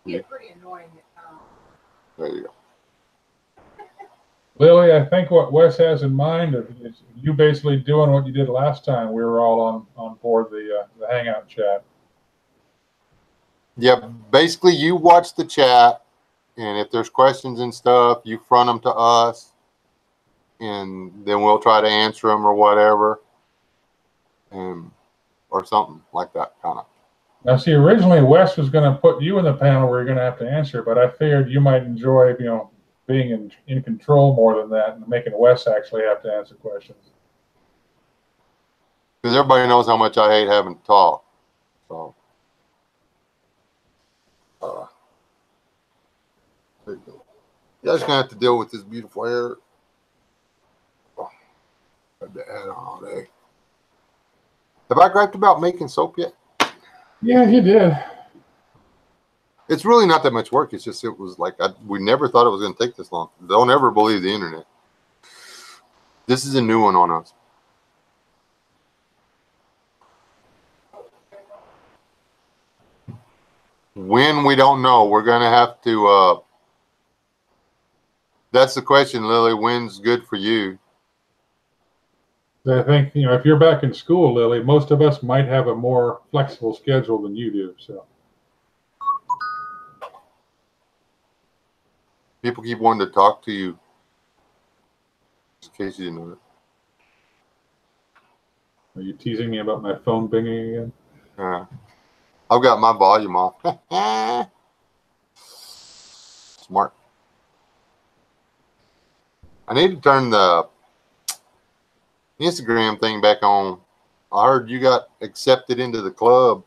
Get pretty annoying at times. There you go. Lily, I think what Wes has in mind is you basically doing what you did last time we were all on board the Hangout chat. Yeah, basically you watch the chat, and if there's questions and stuff, you front them to us, and then we'll try to answer them or whatever, or something like that, kind of. Now, see, originally Wes was going to put you in the panel where you're going to have to answer, but I figured you might enjoy, being in control more than that and making Wes actually have to answer questions. Because everybody knows how much I hate having to talk. So, there you go. You guys gonna have to deal with this beautiful hair. Oh, had the hat on all day. Have I griped about making soap yet? Yeah, you did. It's really not that much work. It's just it was like we never thought it was going to take this long. Don't ever believe the internet. This is a new one on us. When we don't know, we're going to have to. That's the question, Lily. When's good for you? I think if you're back in school, Lily, most of us might have a more flexible schedule than you do. So. People keep wanting to talk to you. Just in case you didn't know that. Are you teasing me about my phone binging again? I've got my volume off. Smart. I need to turn the Instagram thing back on. I heard you got accepted into the club.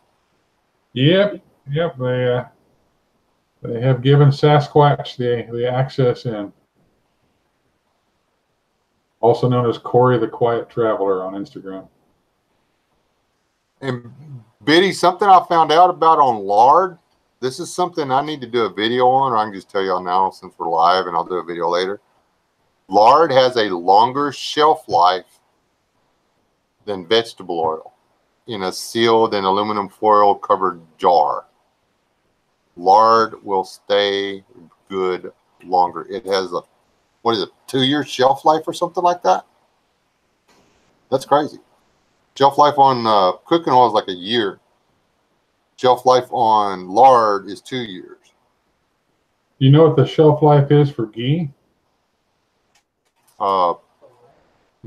Yep. They have given Sasquatch the access in. Also known as Corey the Quiet Traveler on Instagram. And Biddy, something I found out about on lard. This is something I need to do a video on, or I can just tell y'all now since we're live, and I'll do a video later. Lard has a longer shelf life than vegetable oil in a sealed and aluminum foil covered jar. Lard will stay good longer. It has a, 2-year shelf life or something like that? That's crazy. Shelf life on cooking oil is like a year. Shelf life on lard is 2 years. You know what the shelf life is for ghee?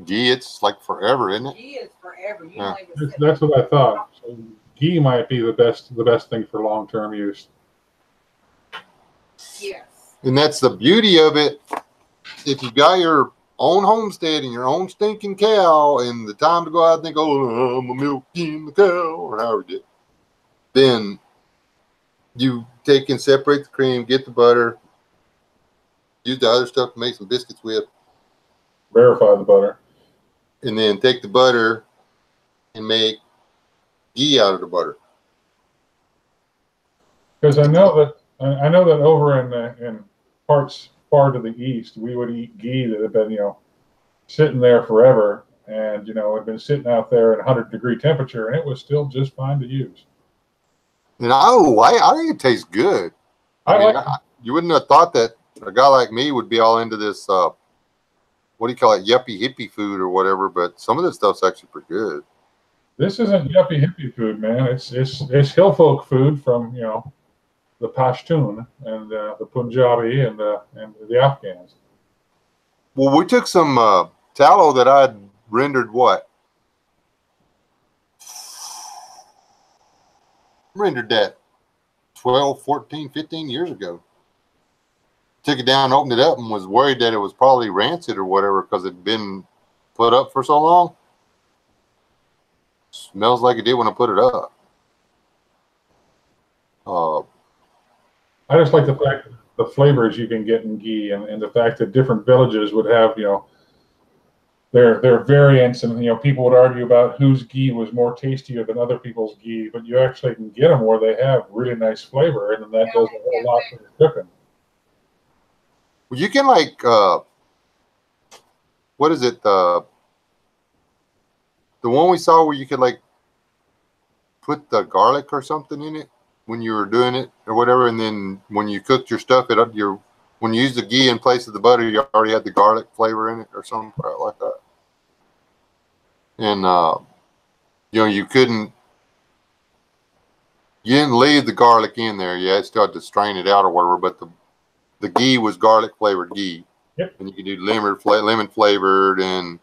Ghee, it's like forever, isn't it? Ghee is forever. You Yeah. don't even sit That's what I thought. So ghee might be the best thing for long-term use. Yes. And that's the beauty of it. If you got your own homestead and your own stinking cow, and the time to go out and think, oh, I'm milking the cow, or however you did, then you take and separate the cream, get the butter, use the other stuff to make some biscuits with, Verify the butter. and then take the butter and make ghee out of the butter. Because I know that over in parts far to the east, we would eat ghee that had been sitting there forever, and had been sitting out there at 100-degree temperature, and it was still just fine to use. And I think it tastes good. You wouldn't have thought that a guy like me would be all into this, what do you call it, yuppie hippie food or whatever, but some of this stuff's actually pretty good. This isn't yuppie hippie food, man. It's hill folk food from the Pashtun and the Punjabi and the Afghans. Well, we took some tallow that I'd rendered rendered that 12, 14, 15 years ago. Took it down, opened it up, and was worried that it was probably rancid or whatever because it'd been put up for so long. Smells like it did when I put it up. I just like the fact that the flavors you can get in ghee, and the fact that different villages would have their variants, and people would argue about whose ghee was more tastier than other people's ghee, but you actually can get them where they have really nice flavor, and then that does a whole lot for your cooking. Well, you can what is it? The one we saw where you could put the garlic or something in it when you were doing it or whatever, and then when you cooked your stuff, when you used the ghee in place of the butter, you already had the garlic flavor in it or something like that. And you didn't leave the garlic in there. You still had to strain it out or whatever, but the ghee was garlic flavored ghee. Yep. And you could do lemon flavored and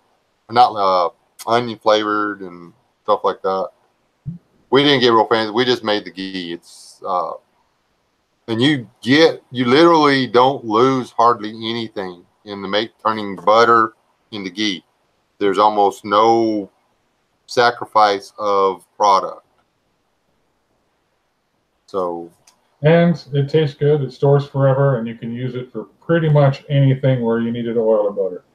not onion flavored and stuff like that. We didn't get real fancy. We just made the ghee. It's and you literally don't lose hardly anything in turning butter into ghee. There's almost no sacrifice of product. So. And it tastes good. It stores forever, and you can use it for pretty much anything where you needed oil or butter.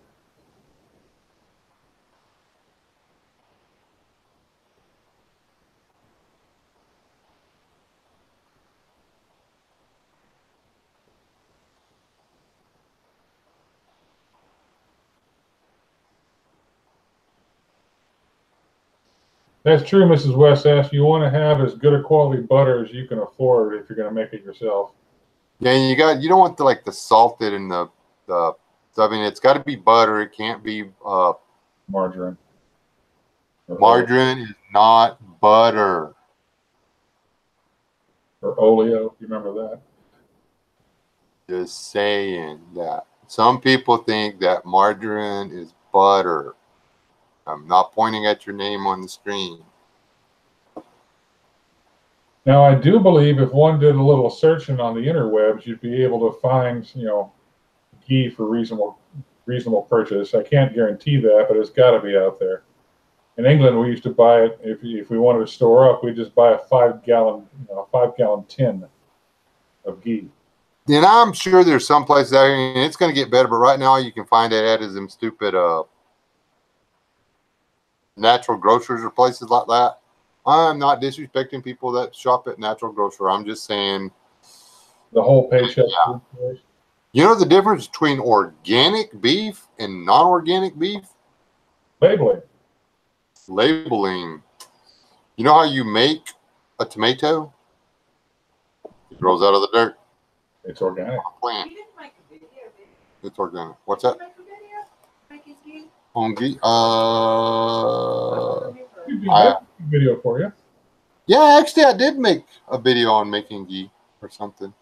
That's true, Mrs. West asks. You want to have as good a quality butter as you can afford if you're going to make it yourself. Yeah, and you don't want the salted and the I mean, it's got to be butter. It can't be Margarine. Margarine is not butter. Or oleo. You remember that? Just saying that. Some people think that margarine is butter. I'm not pointing at your name on the screen. Now, I do believe if one did a little searching on the interwebs, you'd be able to find, ghee for reasonable reasonable purchase. I can't guarantee that, but it's got to be out there. In England, we used to buy it if we wanted to store up. We just buy a 5-gallon tin of ghee. And I'm sure there's some places out here, and it's going to get better. But right now, you can find it at them stupid natural grocers or places like that. I'm not disrespecting people that shop at natural grocer. I'm just saying the whole paycheck. Yeah. You know the difference between organic beef and non-organic beef? Labeling. Labeling. You know how you make a tomato? It grows out of the dirt. It's organic. Plant. You didn't make a video, did you? It's organic. What's that? Make a video? Make his ghee? On ghee? Could be a video for you. Yeah, actually, I did make a video on making ghee or something.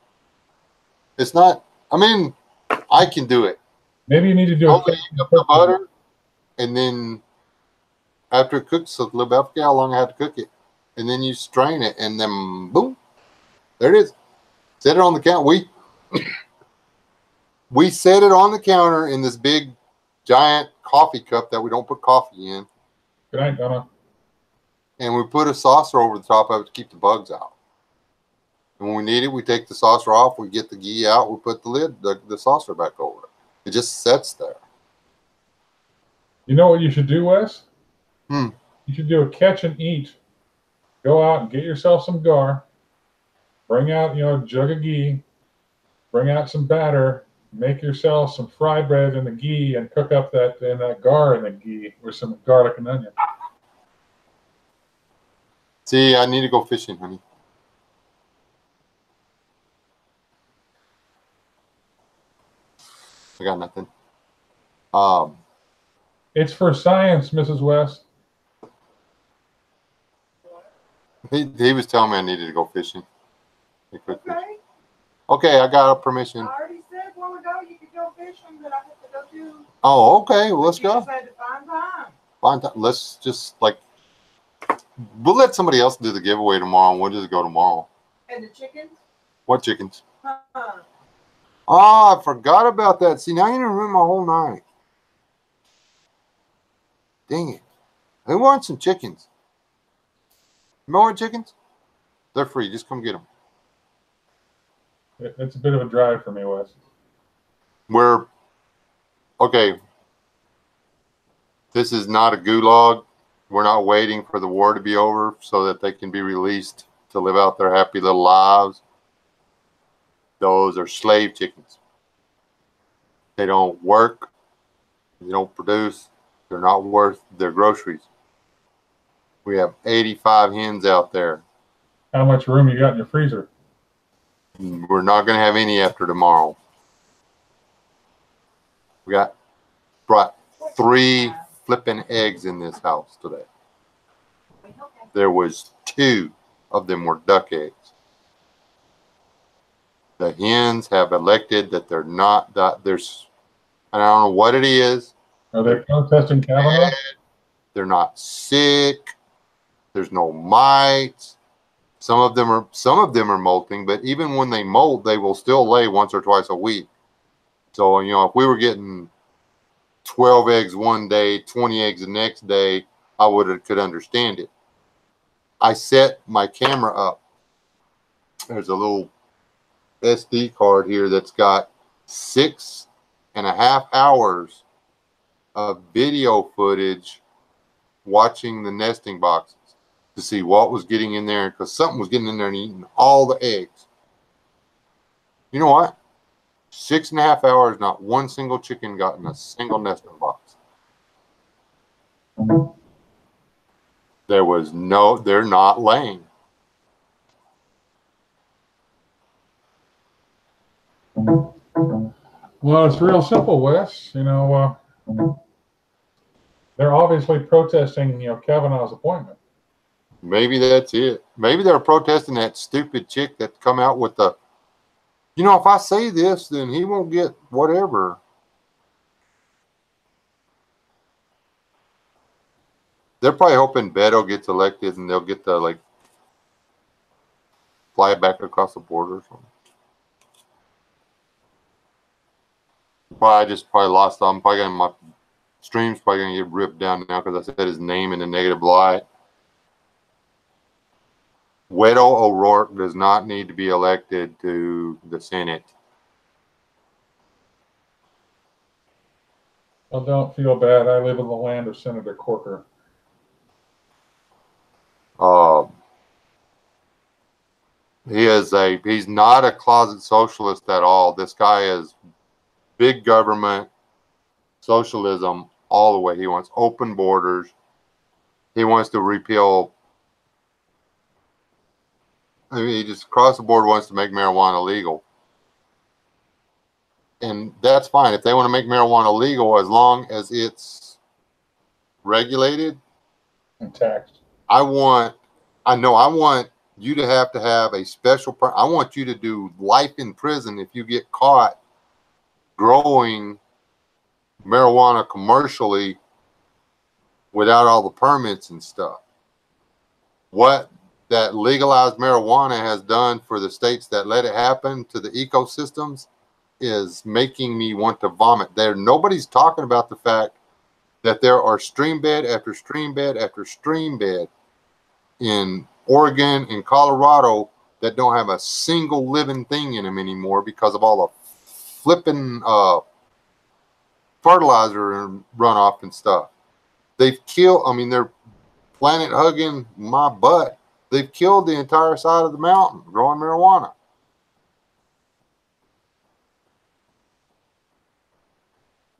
It's not. I mean, I can do it. Maybe you need to do Only heat up the butter, and then after it cooks a little bit, I forget how long I had to cook it, and then you strain it, and then boom, there it is. Set it on the counter. We set it on the counter in this big, giant coffee cup that we don't put coffee in. Good night, Donna. And we put a saucer over the top of it to keep the bugs out. And when we need it, we take the saucer off, we get the ghee out, we put the lid, the saucer back over it. It just sits there. You know what you should do, Wes? You should do a catch and eat. Go out and get yourself some gar. Bring out, a jug of ghee. Bring out some batter. Make yourself some fry bread in the ghee and cook up that gar in the ghee with some garlic and onion. See, I need to go fishing, honey. I got nothing. It's for science, Mrs. West. He was telling me I needed to go fishing. Okay. Okay, I got permission. I already said a while ago you could go fishing, but I have to go too. Oh, okay. Well, let's You go. just had to find time. Find time. Let's just we'll let somebody else do the giveaway tomorrow, and we'll just go tomorrow. And the chickens? What chickens? Huh. Oh, I forgot about that. See, now you didn't ruin my whole night. Dang it. Who wants some chickens? You want chickens? They're free. Just come get them. It's a bit of a drive for me, Wes. Okay. This is not a gulag. We're not waiting for the war to be over so that they can be released to live out their happy little lives. Those are slave chickens. They don't work. They don't produce. They're not worth their groceries. We have 85 hens out there. How much room you got in your freezer? We're not going to have any after tomorrow. We brought 3 flipping eggs in this house today. There was 2 of them were duck eggs. The hens have elected that they're not that there's, I don't know what it is. Are they protesting Kavanaugh? They're not sick. There's no mites. Some of them are molting, but even when they molt, they will still lay once or twice a week. So, if we were getting 12 eggs one day, 20 eggs the next day, I could understand it. I set my camera up. There's a little SD card here that's got 6.5 hours of video footage watching the nesting boxes to see what was getting in there, because something was getting in there and eating all the eggs. You know what? 6.5 hours, not one single chicken got in a single nesting box. They're not laying. Well, it's real simple, Wes. They're obviously protesting, Kavanaugh's appointment. Maybe that's it. Maybe they're protesting that stupid chick that come out with the, if I say this, then he won't get whatever. They're probably hoping Beto gets elected and they'll get to fly back across the border or something. Well, I just probably lost. I'm probably gonna my stream's probably gonna get ripped down now because I said his name in a negative light. Weddle O'Rourke does not need to be elected to the Senate. Well, don't feel bad. I live in the land of Senator Corker. He's not a closet socialist at all. This guy is big government socialism all the way. He wants open borders. He wants to repeal. I mean, he just across the board wants to make marijuana legal. And that's fine if they want to make marijuana legal as long as it's regulated And taxed. I want you to have a special I want you to do life in prison if you get caught growing marijuana commercially without all the permits and stuff. What that legalized marijuana has done for the states that let it happen to the ecosystems is making me want to vomit. Nobody's talking about the fact that there are stream bed after stream bed after stream bed in Oregon and Colorado that don't have a single living thing in them anymore because of all the flipping fertilizer and runoff and stuff. They've killed, I mean, they're planet hugging my butt. They've killed the entire side of the mountain growing marijuana.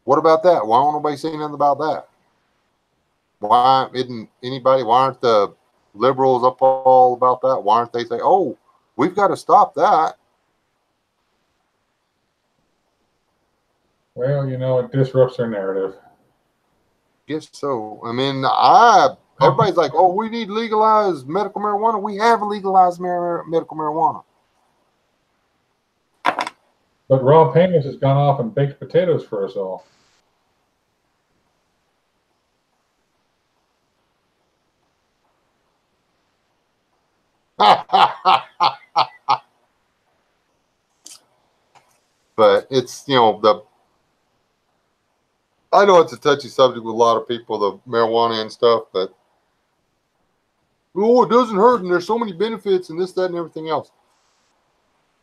What about that? Why won't nobody say nothing about that? Why aren't the liberals up all about that? Why aren't they say, oh, we've got to stop that? Well, it disrupts their narrative. Guess so. I mean, everybody's like, oh, we need legalized medical marijuana. We have legalized medical marijuana. But Rob Painless has gone off and baked potatoes for us all. But it's, I know it's a touchy subject with a lot of people, the marijuana and stuff, but it doesn't hurt and there's so many benefits and this, that, and everything else.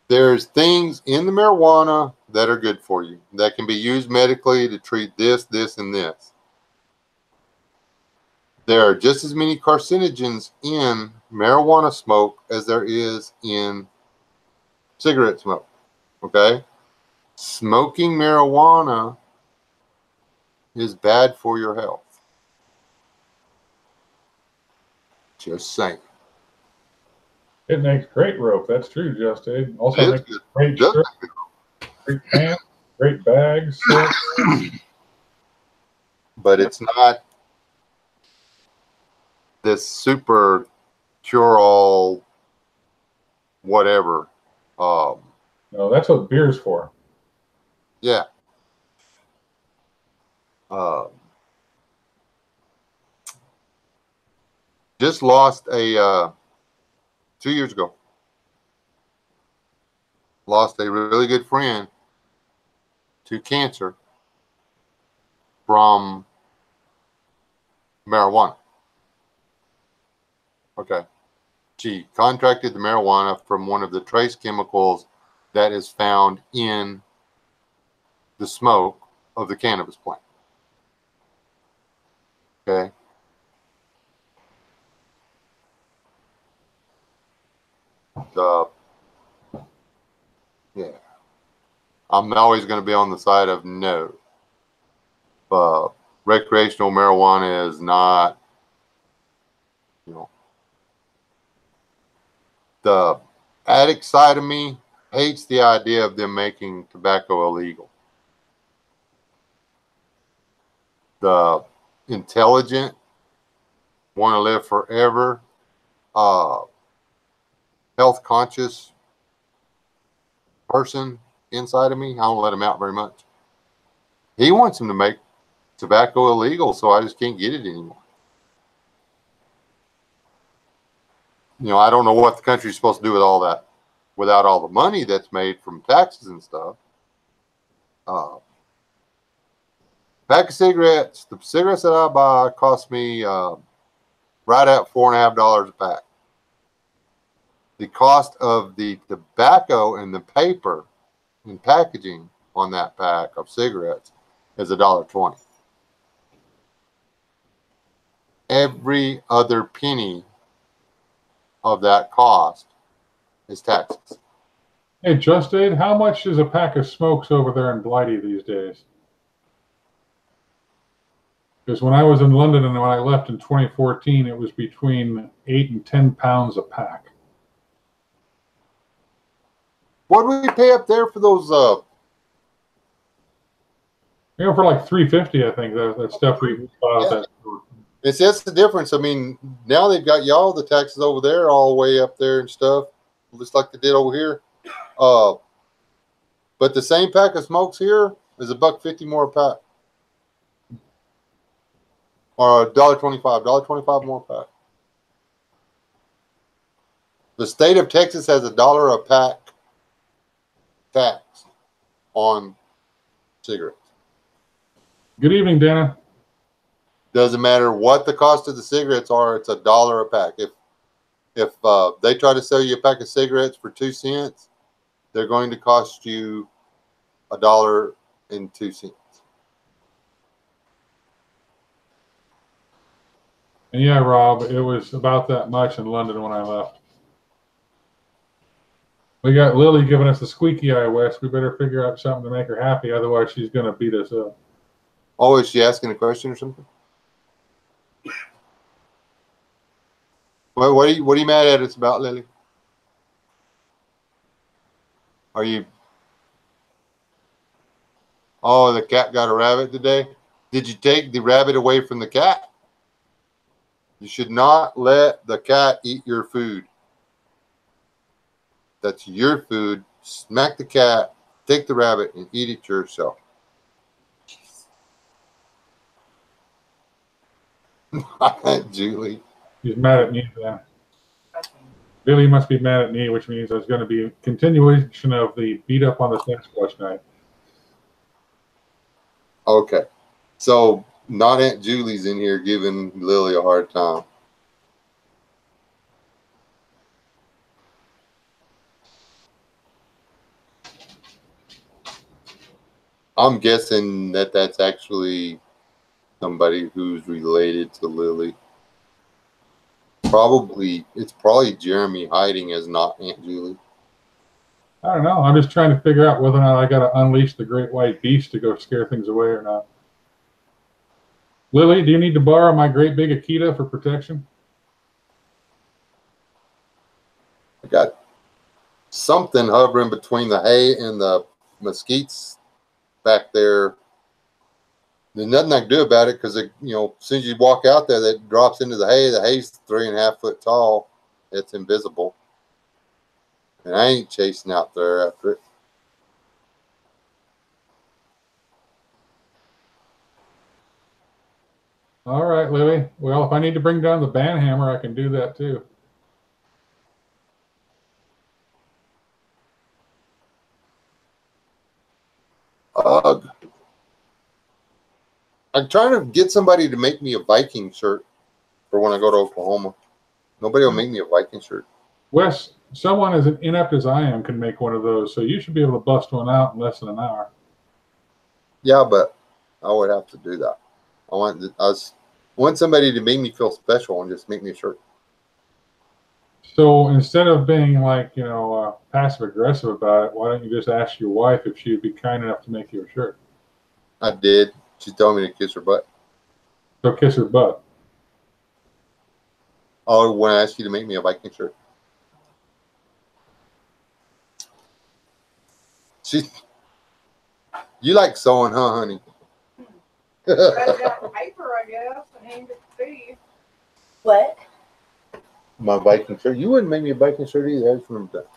There's things in the marijuana that are good for you that can be used medically to treat this, this, and this. There are just as many carcinogens in marijuana smoke as there is in cigarette smoke. Okay? Smoking marijuana is bad for your health. Just saying. It makes great rope. That's true, Justin. Also makes great shirt, great pants, great bags. But it's not this super cure-all whatever. No, that's what beer's for. Yeah. Just lost 2 years ago. Lost a really good friend to cancer from marijuana. Okay. She contracted the marijuana from one of the trace chemicals that is found in the smoke of the cannabis plant. Okay. Yeah. I'm always going to be on the side of no. Recreational marijuana is not, the addict side of me hates the idea of them making tobacco illegal. The intelligent, want to live forever, health conscious person inside of me, I don't let him out very much. He wants him to make tobacco illegal, so I just can't get it anymore. I don't know what the country's supposed to do with all that, without all the money that's made from taxes and stuff. Pack of cigarettes. The cigarettes that I buy cost me right at $4.50 a pack. The cost of the tobacco and the paper and packaging on that pack of cigarettes is $1.20. Every other penny of that cost is taxes. Hey, Just Aid, how much is a pack of smokes over there in Blighty these days? Because when I was in London and when I left in 2014, it was between 8 and 10 pounds a pack. What do we pay up there for those? For like $3.50, I think that stuff we bought at that store. That's the difference. I mean, now they've got y'all the taxes over there all the way up there and stuff, just like they did over here. But the same pack of smokes here is $1.50 more a pack, or $1.25 more a pack. The state of Texas has $1 a pack tax on cigarettes. Good evening, Dana. Doesn't matter what the cost of the cigarettes are; it's $1 a pack. If they try to sell you a pack of cigarettes for 2 cents, they're going to cost you $1.02. And yeah, Rob, it was about that much in London when I left. We got Lily giving us the squeaky eye, Wes. We better figure out something to make her happy, otherwise she's going to beat us up. Oh, is she asking a question or something? What are you mad at us about, Lily? Are you? Oh, the cat got a rabbit today. Did you take the rabbit away from the cat? You should not let the cat eat your food. That's your food. Smack the cat, take the rabbit, and eat it yourself. Julie. She's mad at me then. Billy must be mad at me, which means there's going to be a continuation of the beat up on the Sasquatch night. Okay. So, not Aunt Julie's in here giving Lily a hard time. I'm guessing that that's actually somebody who's related to Lily. It's probably Jeremy hiding as not Aunt Julie. I don't know. I'm just trying to figure out whether or not I got to unleash the great white beast to go scare things away or not. Lily, do you need to borrow my great big Akita for protection? I got something hovering between the hay and the mesquites back there. There's nothing I can do about it because, as soon as you walk out there, that drops into the hay. The hay's 3.5 foot tall. It's invisible. And I ain't chasing out there after it. All right, Lily. Well, if I need to bring down the banhammer, I can do that too. I'm trying to get somebody to make me a Viking shirt for when I go to Oklahoma. Nobody will make me a Viking shirt. Wes, someone as inept as I am can make one of those, so you should be able to bust one out in less than an hour. Yeah, but I would have to do that. I want somebody to make me feel special and just make me a shirt. So instead of being passive aggressive about it, why don't you just ask your wife if she'd be kind enough to make you a shirt? I did. She told me to kiss her butt. So kiss her butt. I want to ask you to make me a Viking shirt. You like sewing, huh, honey? Cut it out in paper, I guess, and hang it to see. What? My Viking shirt. You wouldn't make me a Viking shirt either. I just remember that.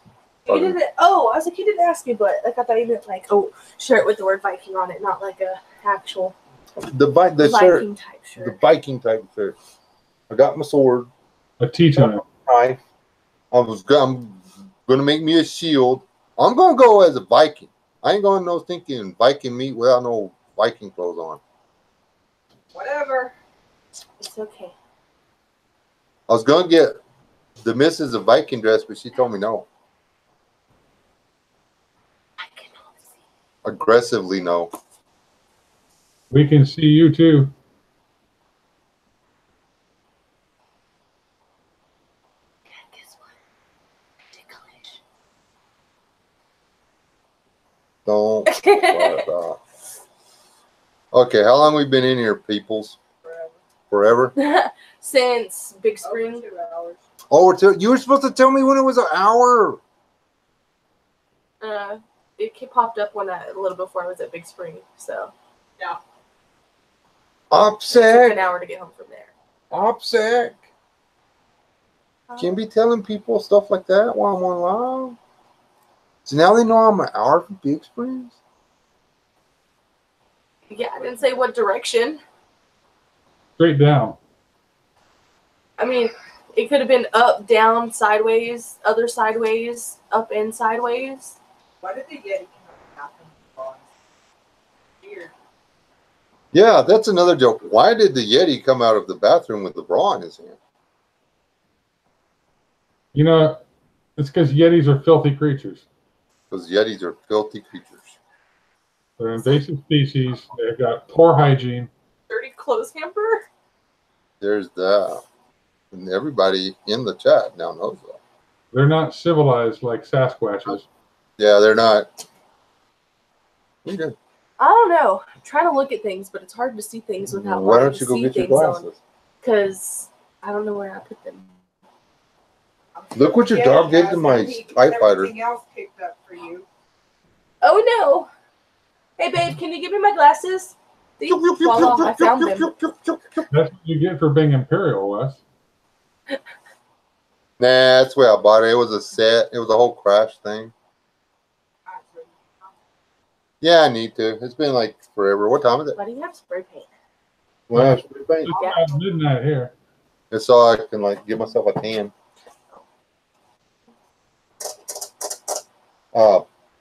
He didn't. Oh, I was like, he didn't ask me, but I thought he meant like shirt with the word Viking on it, not like a actual the shirt, Viking type shirt. The Viking type shirt. I got my sword, a T-tone knife. I'm gonna make me a shield. I'm gonna go as a Viking. I ain't going no thinking Viking meat without no Viking clothes on. Whatever. It's okay. I was gonna get the missus a Viking dress, but she told me no. I cannot see. Aggressively no. We can see you too. Guess what? Ticklish. Don't worry about. Okay, how long we been in here, peoples? Forever? Since Big Over Spring. 2 hours. Oh, you were supposed to tell me when it was an hour. It popped up when a little before I was at Big Spring, so it took OPSEC. an hour to get home from there. OPSEC. Can't be telling people stuff like that while I'm on live. So now they know I'm an hour from Big Springs. Yeah, I didn't say what direction. Straight down. I mean, it could have been up, down, sideways, other sideways, up and sideways. Why did the Yeti come out? Weird. Yeah, that's another joke. Why did the Yeti come out of the bathroom with the bra in his hand? You know, it's because Yetis are filthy creatures. Because Yetis are filthy creatures. They're an invasive species. They've got poor hygiene. Dirty clothes hamper. There's that. And everybody in the chat now knows that. They're not civilized like Sasquatches. Yeah, they're not. We did. I don't know. I'm trying to look at things, but it's hard to see things without Why wanting don't you to go see get your things on. glasses? Because I don't know where I put them. Look what your Yeti dog did has to my them. He TIE gets fighter. everything else picked up for you. Oh no! Hey babe, can you give me my glasses? See? Voila, I found them. That's what you get for being Imperial, Wes. Nah, that's where I bought it. It was a set. It was a whole crash thing. Yeah, I need to. It's been like forever. What time is it? Why do you have spray paint? Well, It's about midnight here. it's so I can like give myself a tan.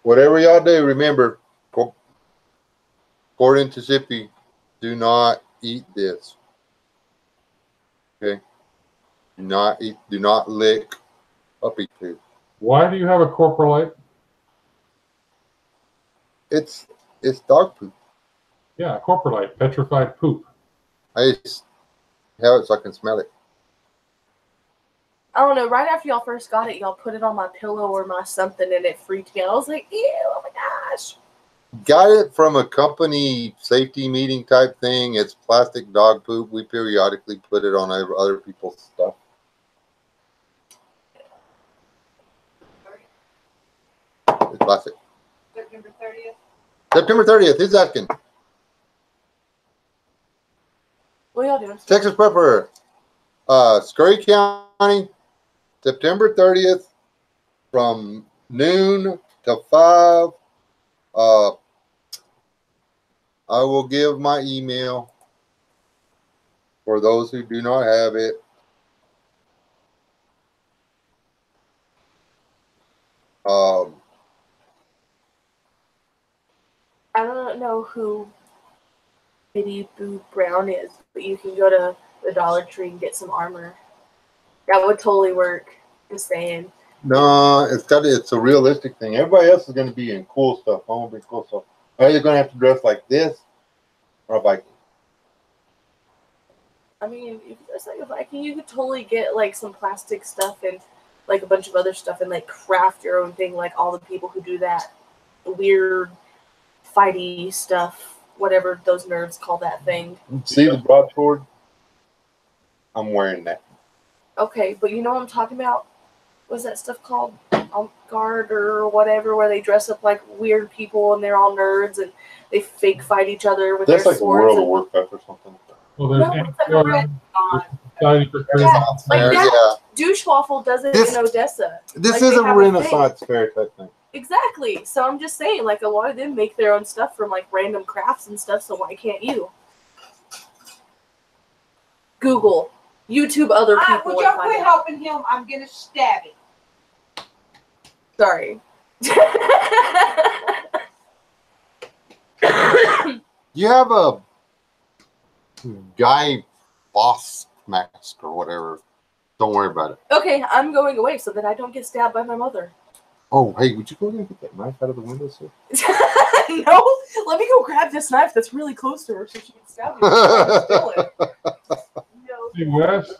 Whatever y'all do, remember, according to Zippy, do not eat this. Okay? Do not lick puppy poop. Why do you have a corporalite? It's dog poop. Yeah, corporalite, petrified poop. I just have it so I can smell it. I don't know. Right after y'all first got it, y'all put it on my pillow or my something, and it freaked me out. I was like, ew, oh my gosh. Got it from a company safety meeting type thing. It's plastic dog poop. We periodically put it on other people's stuff. It's plastic. September 30th. September 30th. Who's asking? What y'all doing? Texas Prepper. Scurry County, September 30th from noon to 5. I will give my email for those who do not have it. I don't know who Bitty Boo Brown is, but you can go to the Dollar Tree and get some armor. That would totally work. Just saying. No, it's a realistic thing. Everybody else is going to be in cool stuff. I won't be cool stuff. Are you going to have to dress like this or a Viking? I mean, if you dress like a Viking, you could totally get like some plastic stuff and like a bunch of other stuff and like craft your own thing, like all the people who do that weird fighty stuff, whatever those nerds call that thing. See the broadsword? I'm wearing that. Okay, but you know what I'm talking about? What's that stuff called? Guard or whatever, where they dress up like weird people and they're all nerds and they fake fight each other with That's their like swords. World of and- Warcraft or something. Well, there's No, it's like a real Society for Creative Yeah, like Fair, that. Douchewaffle does it This- in Odessa. This Like, is they a have a Renaissance fair type thing. Exactly. So I'm just saying, like, a lot of them make their own stuff from like random crafts and stuff. So why can't you? Google, YouTube, other people. Would and y'all find quit out. helping him? I'm gonna stab him. Sorry. You have a Guy Boss Mask or whatever. Don't worry about it. Okay, I'm going away so that I don't get stabbed by my mother. Oh, hey, would you go and get that knife out of the window, sir? No, let me go grab this knife that's really close to her so she can stab me. Steal it. No. Hey, Wes,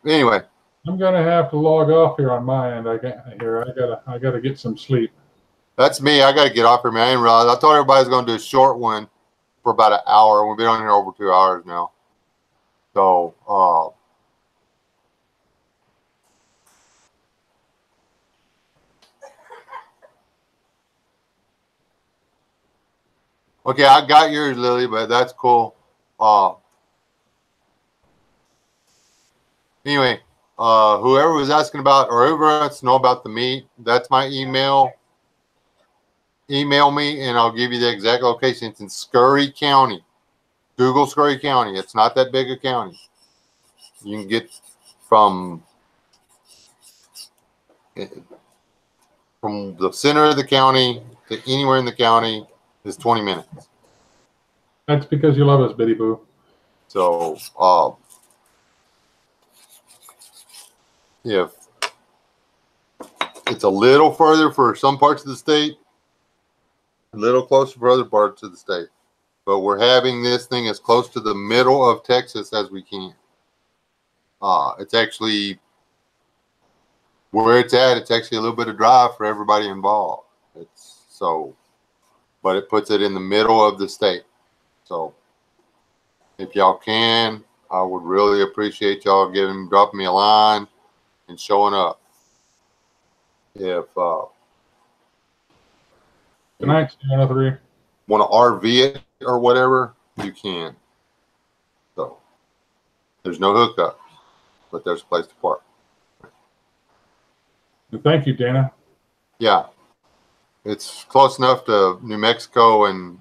Anyway, I'm gonna have to log off here on my end. I gotta get some sleep. that's me. I got to get off here, man. I didn't realize. I thought everybody was going to do a short one for about an hour. We've been on here over 2 hours now. So, okay, I got yours, Lily, but that's cool. Anyway, whoever was asking about, or whoever wants to know about the meat, that's my email. Email me, and I'll give you the exact location. It's in Scurry County. Google Scurry County. It's not that big a county. You can get from the center of the county to anywhere in the county is 20 minutes. That's because you love us, Biddy Boo. So, if it's a little further for some parts of the state, a little closer for other parts of the state, but we're having this thing as close to the middle of Texas as we can. It's actually where it's at. It's actually a little bit of drive for everybody involved. It's so, but it puts it in the middle of the state. So, if y'all can, I would really appreciate y'all dropping me a line and showing up. If Good night, 103. want to RV it or whatever, you can. So there's no hookups, but there's a place to park. And thank you, Dana. Yeah, it's close enough to New Mexico and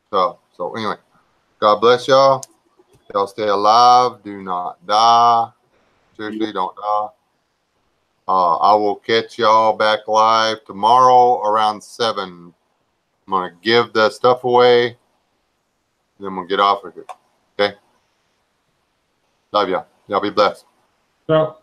stuff. So anyway, God bless y'all. Y'all stay alive. Do not die. Seriously, don't die. I will catch y'all back live tomorrow around 7. I'm going to give the stuff away. Then we'll get off of here. Okay? Love y'all. Y'all be blessed. So.